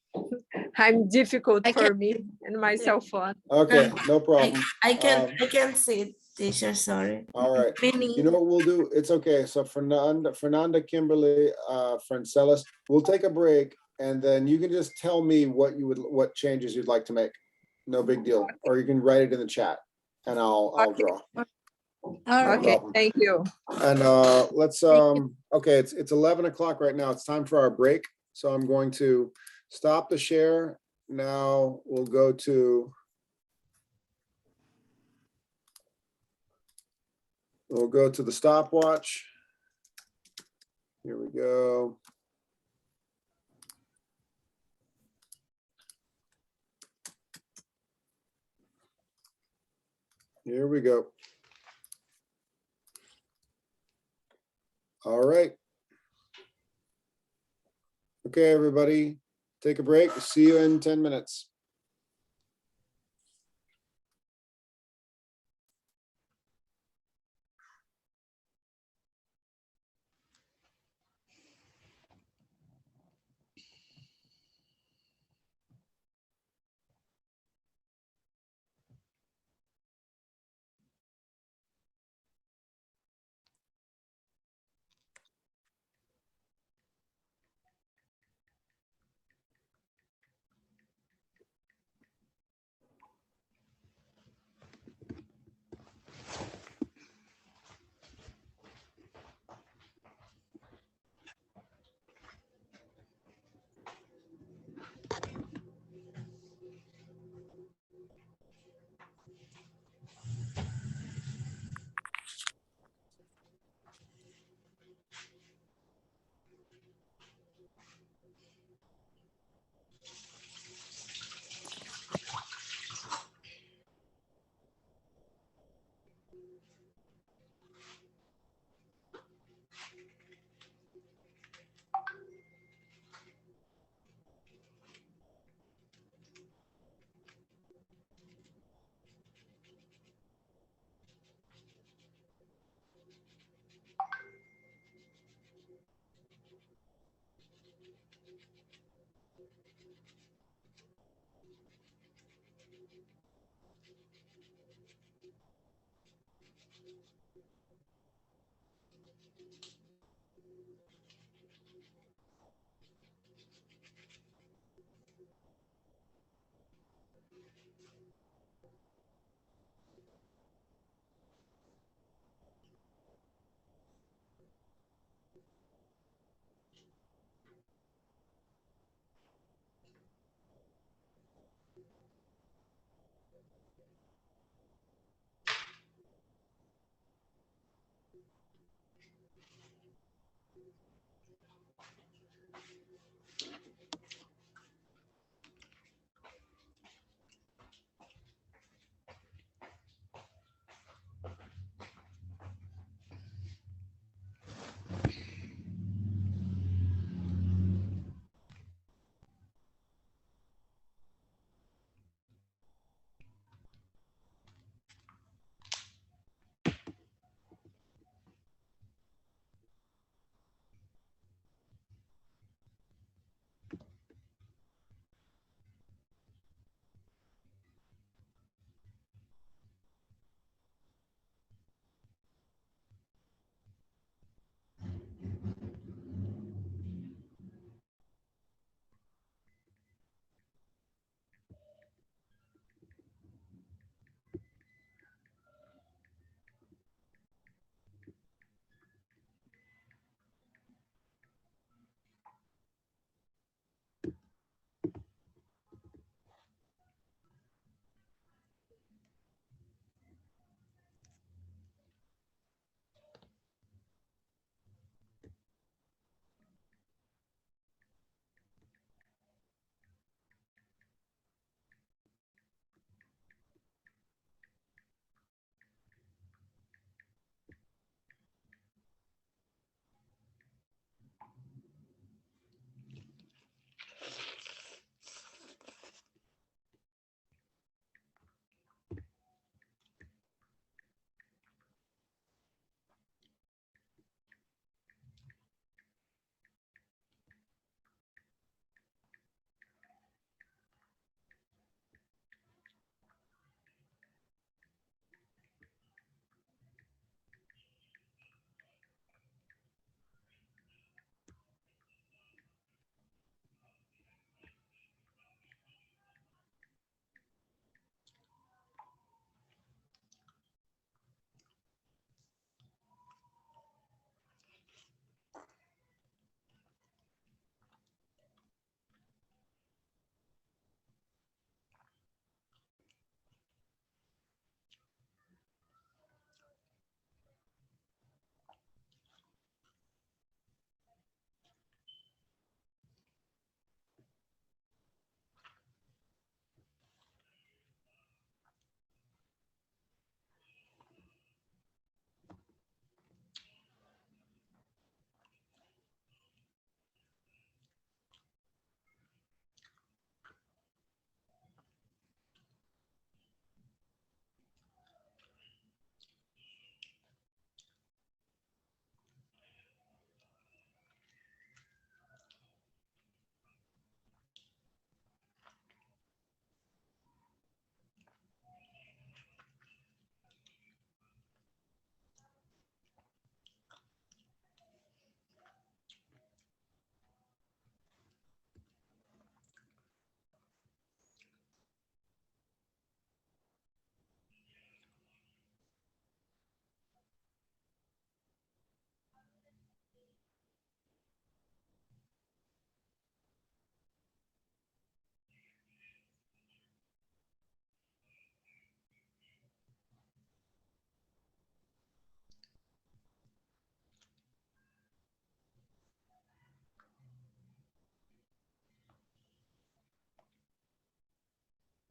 I'm difficult for me and my cell phone. Okay, no problem. I can see it, teacher, sorry. All right. Many. You know what we'll do? It's okay. So Fernanda, Kimberly, Francelis, we'll take a break and then you can just tell me what changes you'd like to make. No big deal. Or you can write it in the chat and I'll draw. All right. Okay, thank you. And let's okay, it's 11 o'clock right now. It's time for our break. So I'm going to stop the share. Now we'll go to the stopwatch. Here we go. Here we go. All right. Okay, everybody, take a break. See you in 10 minutes.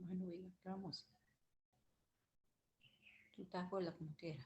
Bueno, venga, vamos. Tú estás con la como quiera.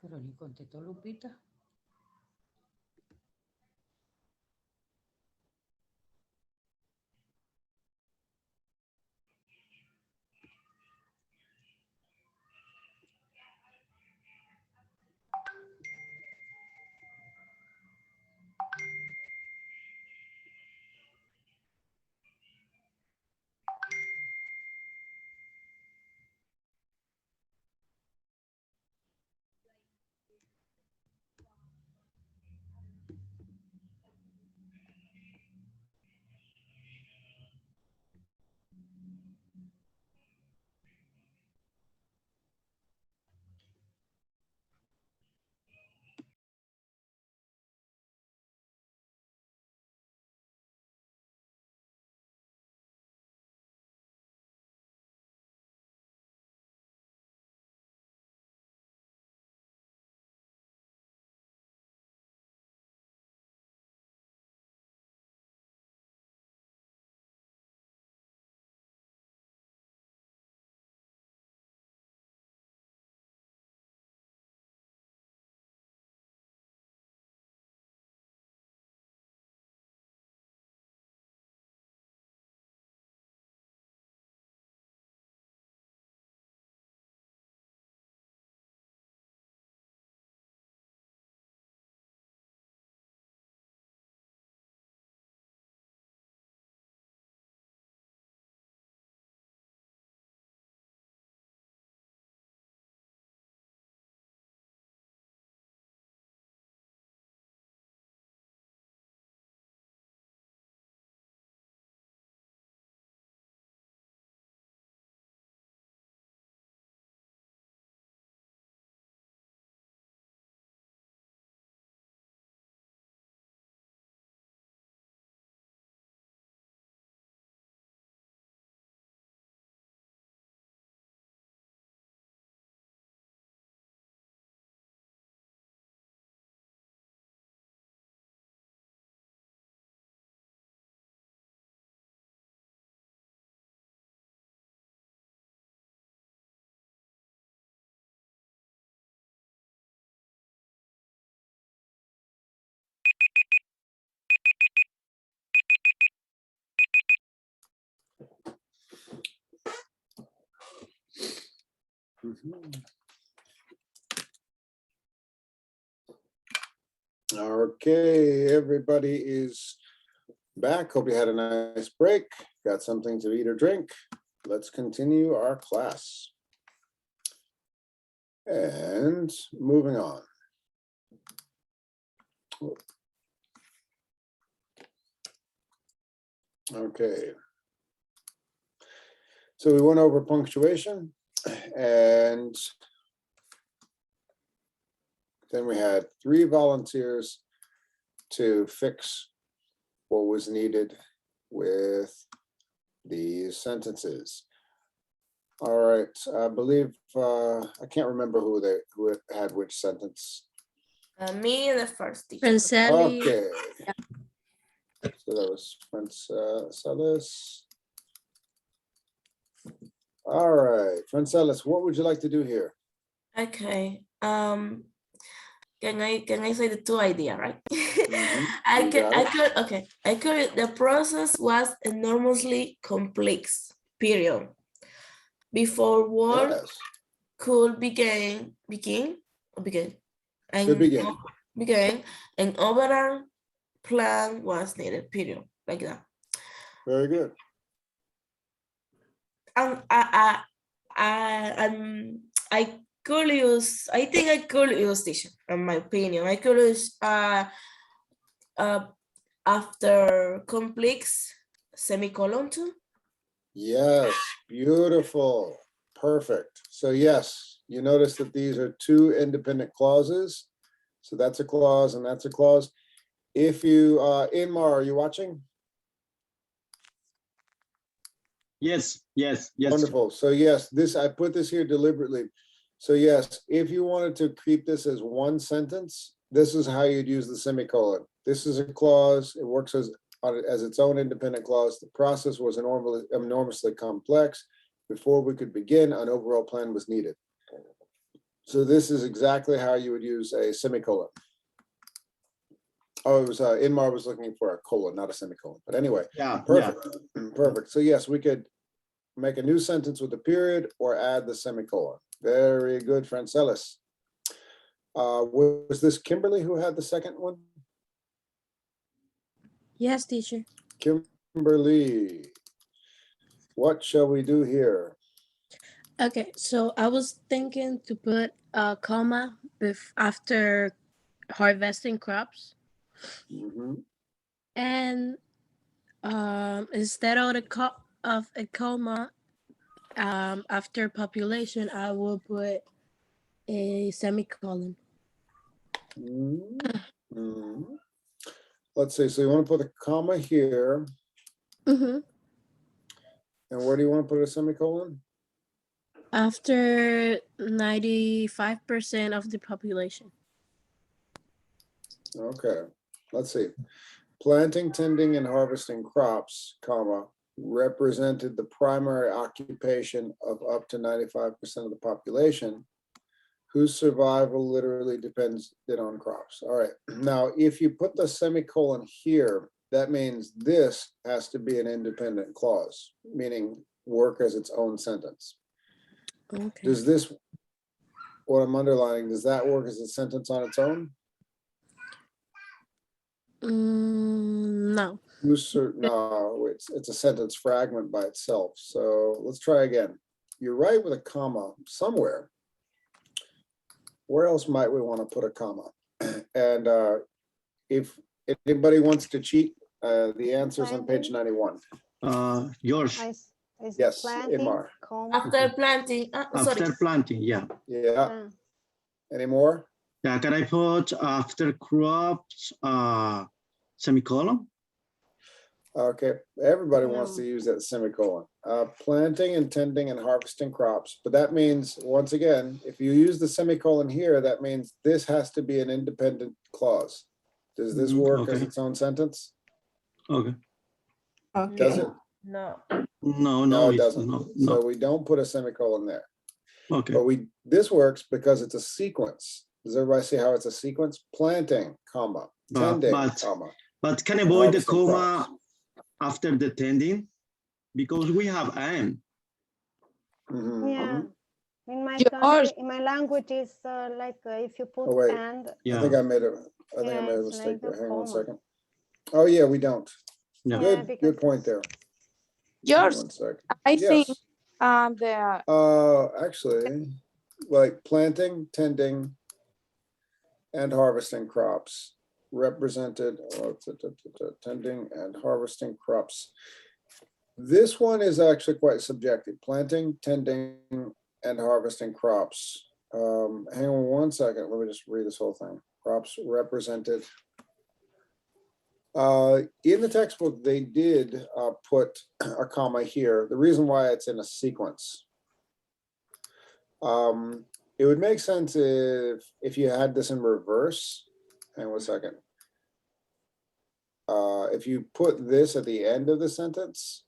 Pero ni contestó Lupita. Okay, everybody is back. Hope you had a nice break. Got something to eat or drink. Let's continue our class. And moving on. Okay. So we went over punctuation, and then we had 3 volunteers to fix what was needed with these sentences. All right, I believe, I can't remember who had which sentence. Me and the first teacher. Franceli. Okay. So that was Francelis. All right, Francelis, what would you like to do here? Okay. Can I say the two idea, right? Mhm, I you could got it. okay. I could the process was enormously complex, period. Before work Yes, could begin should and begin. began an overall plan was needed, period. Like that. Very good. And I could use, I think I could use this, in my opinion. I could use after complex semicolon too. Yes, beautiful, perfect. So yes, you notice that these are two independent clauses. So that's a clause and that's a clause. If you, Inmar, are you watching? Yes, yes, yes. Wonderful. So yes, this, I put this here deliberately. So yes, if you wanted to keep this as one sentence, this is how you'd use the semicolon. This is a clause, it works as its own independent clause. The process was enormously complex. Before we could begin, an overall plan was needed. So this is exactly how you would use a semicolon. Oh, it was, Inmar was looking for a colon, not a semicolon, but anyway. Yeah, Perfect, perfect. So yes, we could make a new sentence with a period or add the semicolon. Very good, Francelis. Was this Kimberly who had the second one? Yes, teacher. Kimberly, what shall we do here? Okay, so I was thinking to put a comma after harvesting crops, Mhm. and instead of a comma after population, I will put a semicolon. Mhm. Let's see, so you want to put a comma here, Mm-hmm. and where do you want to put a semicolon? After 95% of the population. Okay, let's see. Planting, tending, and harvesting crops, comma, represented the primary occupation of up to 95% of the population, whose survival literally depends on crops. All right, now if you put the semicolon here, that means this has to be an independent clause, meaning work as its own sentence. Okay. Does this, what I'm underlining, does that work as a sentence on its own? No. No, it's a sentence fragment by itself. So let's try again. You're right with a comma somewhere. Where else might we want to put a comma? And if anybody wants to cheat, the answer is on page 91. Yours. Yes, planting, Imar. After planting, sorry. After planting, yeah. Yeah. Any more? Yeah, can I put after crops, semicolon? Okay, everybody wants to use that semicolon. Planting and tending and harvesting crops, but that means, once again, if you use the semicolon here, that means this has to be an independent clause. Does this work as Okay. its own sentence? Okay. Does it? No. No, it doesn't. No. So we don't put a semicolon there. Okay. But this works because it's a sequence. Does everybody see how it's a sequence? Planting, comma, tending, comma. But can I avoid the harvesting comma crops. after the tending? Because we have "and." Mhm. Yeah. In my Yours. country, in my language, is like if you put Oh, wait. and. I think I made a it's mistake like there. a Hang on a comma. second. Oh, yeah, we don't. Yeah. Yeah, Good point there. Yours. 1 second. I Yes. think the Actually, like planting, tending, and harvesting crops represented, tending and harvesting crops. This one is actually quite subjective. Planting, tending, and harvesting crops. Hang on 1 second. Let me just read this whole thing. Crops represented. In the textbook, they did put a comma here. The reason why it's in a sequence. It would make sense if you had this in reverse. Hang on 1 second. If you put this at the end of the sentence,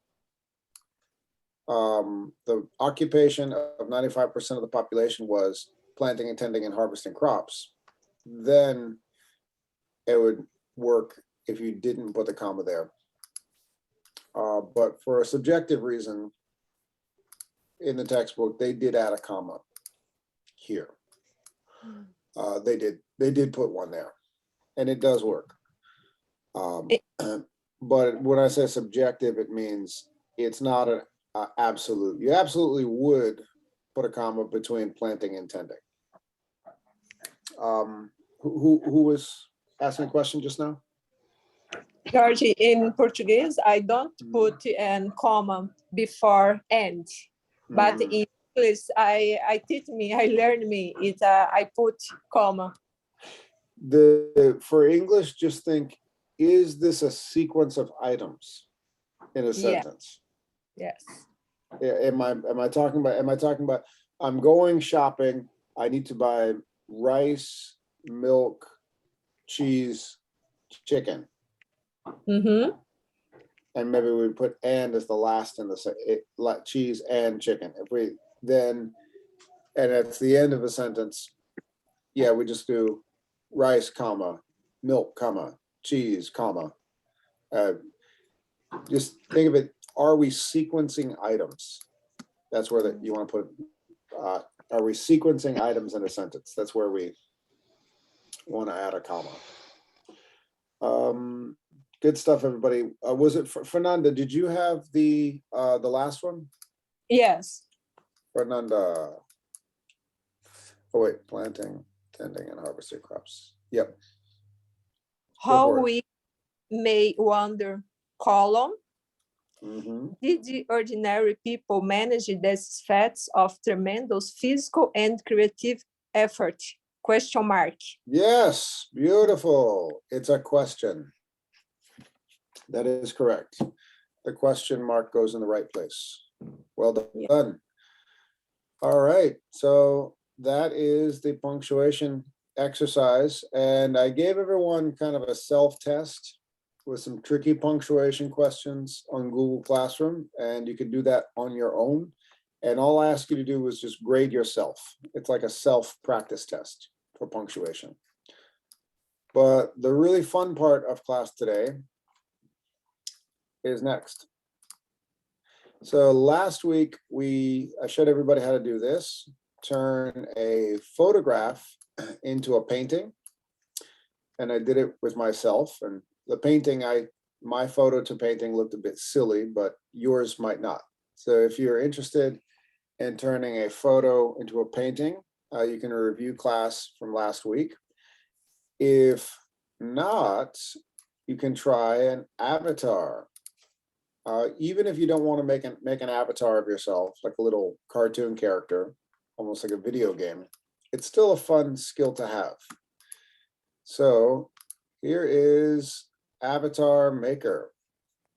the occupation of 95% of the population was planting and tending and harvesting crops, then it would work if you didn't put the comma there. But for a subjective reason, in the textbook, they did add a comma here. They did put one there, and it does work. But when I say subjective, it means it's not an absolute. You absolutely would put a comma between planting and tending. Who was asking a question just now? George, in Portuguese, I don't put an comma before and, but in English, I learned it. I put comma. For English, just think: is this a sequence of items in a sentence? Yes. Am I talking about? I'm going shopping. I need to buy rice, milk, cheese, chicken. Mm-hmm. And maybe we put "and" as the last in the cheese and chicken. If we then, and it's the end of a sentence, yeah, we just do rice, comma, milk, comma, cheese, comma. Just think of it. Are we sequencing items? That's where you want to put. Are we sequencing items in a sentence? That's where we want to add a comma. Good stuff, everybody. Was it Fernanda? Did you have the last one? Yes. Fernanda. Oh wait, planting, tending, and harvesting crops. Yep. How we may wonder, column. Did the ordinary people manage these facts of tremendous physical and creative effort? Question mark. Yes, beautiful. It's a question. That is correct. The question mark goes in the right place. Well done. Yeah. All right. So that is the punctuation exercise. And I gave everyone kind of a self-test with some tricky punctuation questions on Google Classroom. And you can do that on your own. And all I ask you to do is just grade yourself. It's like a self-practice test for punctuation. But the really fun part of class today is next. So last week, I showed everybody how to do this: turn a photograph into a painting. And I did it with myself. And the painting, my photo to painting looked a bit silly, but yours might not. So if you're interested in turning a photo into a painting, you can review class from last week. If not, you can try an avatar. Even if you don't want to make an avatar of yourself, like a little cartoon character, almost like a video game, it's still a fun skill to have. So here is Avatar Maker.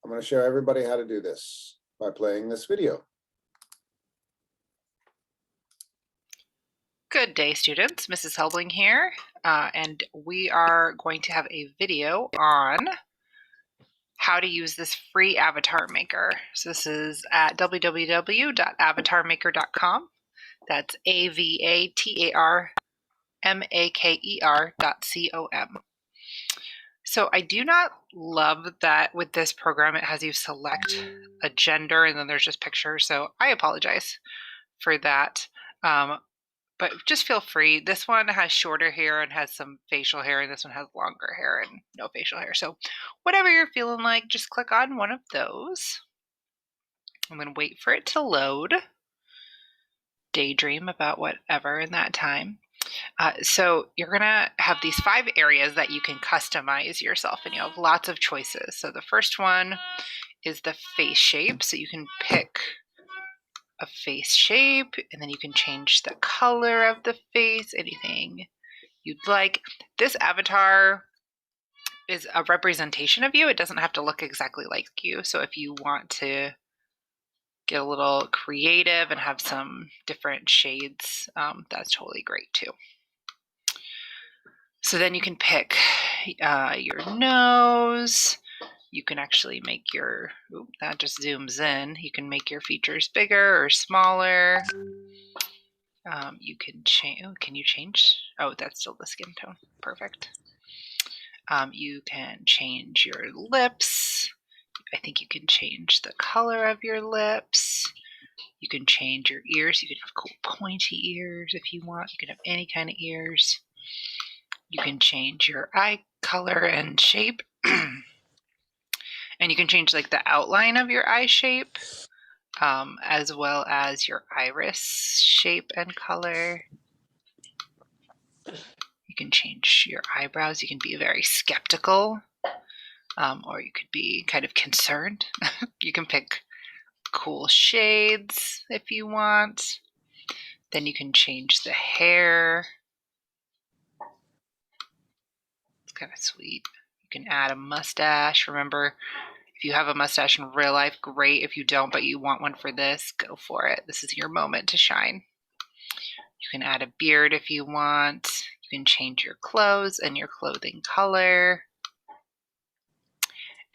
I'm going to show everybody how to do this by playing this video. Good day, students. Mrs. Helbling here, and we are going to have a video on how to use this free avatar maker. So this is at www.avatarmaker.com. That's AVATARMAKER.com. So I do not love that with this program, it has you select a gender and then there's just pictures. So I apologize for that. But just feel free. This one has shorter hair and has some facial hair, and this one has longer hair and no facial hair. So whatever you're feeling like, just click on one of those. I'm going to wait for it to load. Daydream about whatever in that time. So you're going to have these 5 areas that you can customize yourself, and you have lots of choices. So the first one is the face shape. So you can pick a face shape, and then you can change the color of the face, anything you'd like. This avatar is a representation of you. It doesn't have to look exactly like you. So if you want to get a little creative and have some different shades, that's totally great too. So then you can pick your nose, you can actually make your, that just zooms in. You can make your features bigger or smaller. You can change, can you change? Oh, that's still the skin tone. Perfect. You can change your lips. I think you can change the color of your lips. You can change your ears. You can have cool pointy ears if you want. You can have any kind of ears. You can change your eye color and shape. And you can change like the outline of your eye shape, as well as your iris shape and color. You can change your eyebrows. You can be very skeptical, or you could be kind of concerned. You can pick cool shades if you want. Then you can change the hair. It's kind of sweet. You can add a mustache. Remember, if you have a mustache in real life, great. If you don't, but you want one for this, go for it. This is your moment to shine. You can add a beard if you want. You can change your clothes and your clothing color.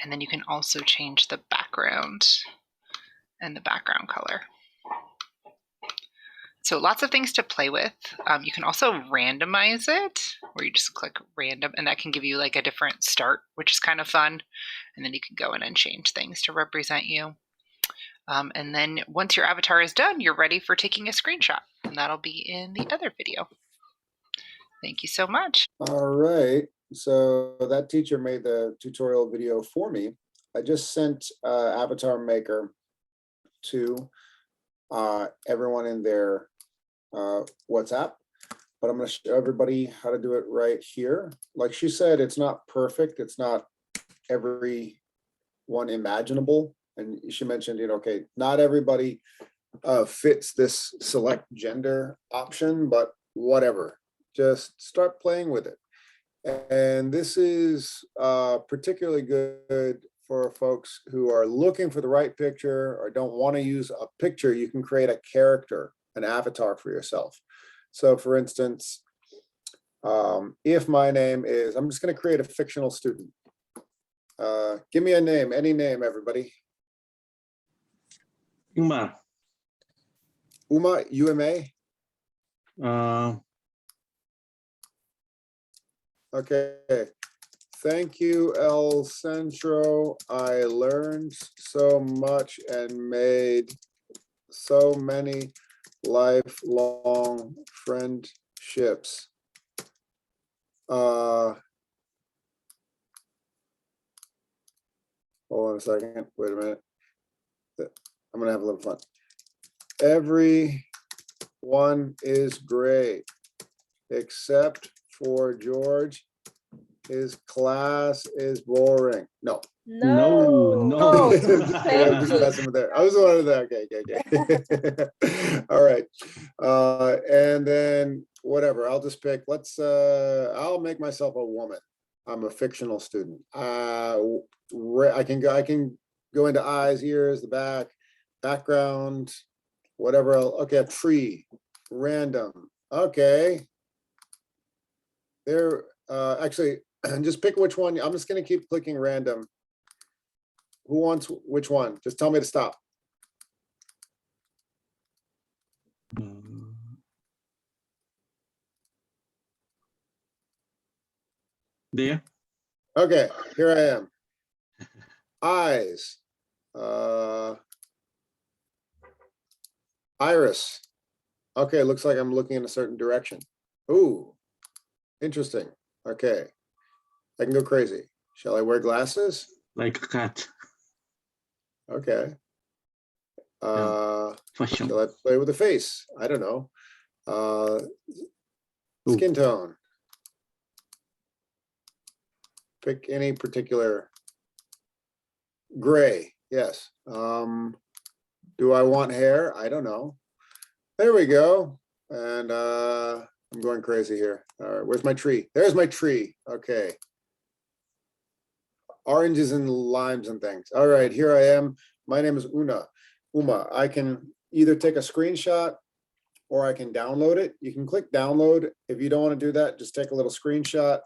And then you can also change the background and the background color. So lots of things to play with. You can also randomize it, where you just click random, and that can give you like a different start, which is kind of fun. And then you can go in and change things to represent you. And then once your avatar is done, you're ready for taking a screenshot, and that'll be in the other video. Thank you so much. All right, so that teacher made the tutorial video for me. I just sent Avatar Maker to everyone in their WhatsApp, but I'm going to show everybody how to do it right here. Like she said, it's not perfect. It's not every one imaginable. And she mentioned, okay, not everybody fits this select gender option, but whatever. Just start playing with it. And this is particularly good for folks who are looking for the right picture or don't want to use a picture. You can create a character, an avatar for yourself. So for instance, if my name is, I'm just going to create a fictional student. Give me a name, any name, everybody. Uma. Uma, U-M-A? Okay. Thank you, El Centro. I learned so much and made so many lifelong friendships. Hold on a second. Wait a minute. I'm gonna have a little fun. Everyone is great except for George. His class is boring. No. No. I'm just messing with that. I was one of that. Okay. All right. And then whatever. I'll just pick. I'll make myself a woman. I'm a fictional student. I can go into eyes, ears, the background, whatever else. Okay, a tree, random. Okay. There. Actually, just pick which one. I'm just going to keep clicking random. Who wants which one? Just tell me to stop. There. Okay, here I am. Eyes. Iris. Okay, looks like I'm looking in a certain direction. Ooh, interesting. Okay, I can go crazy. Shall I wear glasses? Like a cat. Okay. Fashion. Shall I play with the face? I don't know. Skin tone. Pick any particular. Gray, yes. Do I want hair? I don't know. There we go. And I'm going crazy here. All right, where's my tree? There's my tree. Okay. Oranges and limes and things. All right, here I am. My name is Uma. I can either take a screenshot or I can download it. You can click download. If you don't want to do that, just take a little screenshot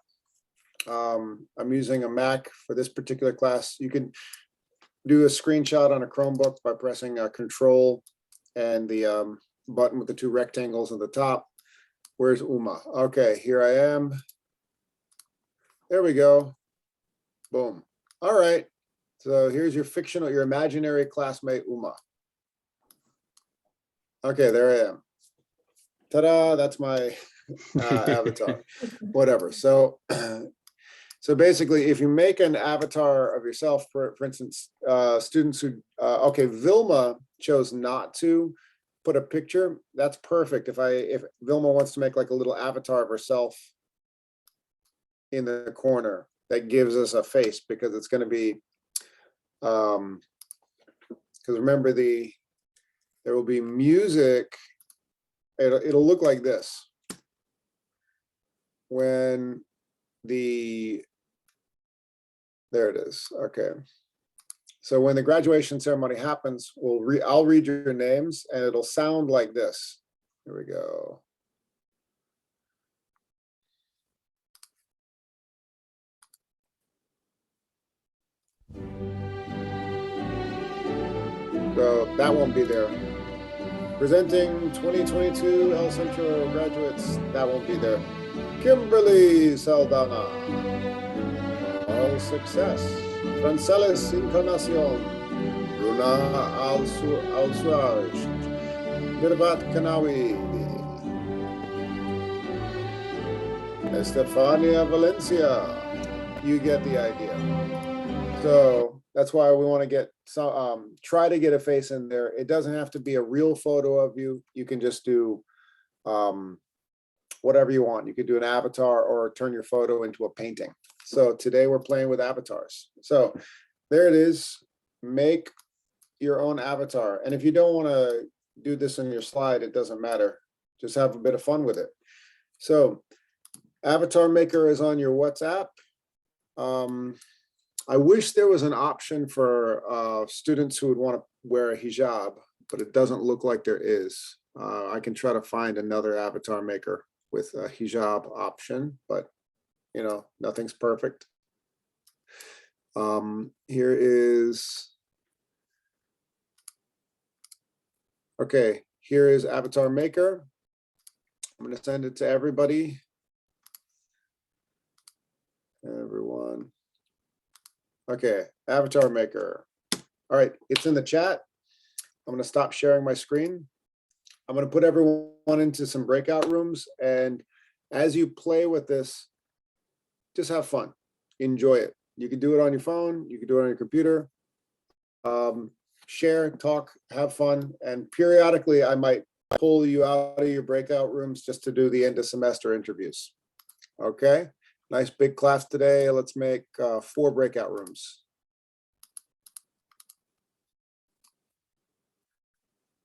I'm using a Mac for this particular class. You can do a screenshot on a Chromebook by pressing Control and the button with the two rectangles at the top. Where's Uma? Okay, here I am. There we go. Boom. All right. So here's your fictional, your imaginary classmate, Uma. Okay, there I am. Ta-da, that's my avatar, whatever. So, so basically, if you make an avatar of yourself, for instance, students who, okay, Vilma chose not to put a picture. That's perfect. If Vilma wants to make like a little avatar of herself in the corner, that gives us a face, because it's going to be, because remember there will be music. It'll look like this when there it is. Okay. So when the graduation ceremony happens, I'll read your names and it'll sound like this. Here we go. So that won't be there. Presenting 2022 El Centro graduates, that won't be there. Kimberly Saldana, all success. Francelis Encarnacion, Bruna Al-Suaj, Mirvat Kanawi, Estefania Valencia. You get the idea. So that's why we want to get some, try to get a face in there. It doesn't have to be a real photo of you. You can just do whatever you want. You could do an avatar or turn your photo into a painting. So today we're playing with avatars. So there it is. Make your own avatar. And if you don't want to do this in your slide, it doesn't matter. Just have a bit of fun with it. So Avatar Maker is on your WhatsApp. I wish there was an option for students who would want to wear a hijab, but it doesn't look like there is. I can try to find another Avatar Maker with a hijab option, but you know, nothing's perfect. Here is, okay, here is Avatar Maker. I'm going to send it to everybody. Everyone. Okay, Avatar Maker. All right, it's in the chat. I'm going to stop sharing my screen. I'm going to put everyone into some breakout rooms. And as you play with this, just have fun. Enjoy it. You can do it on your phone. You can do it on your computer. Share, talk, have fun. And periodically, I might pull you out of your breakout rooms just to do the end of semester interviews. Okay. Nice big class today. Let's make 4 breakout rooms.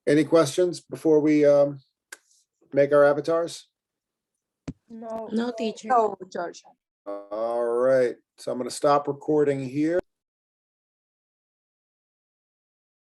Any questions before we make our avatars? No. No, teacher. No, George. All right. So I'm going to stop recording here.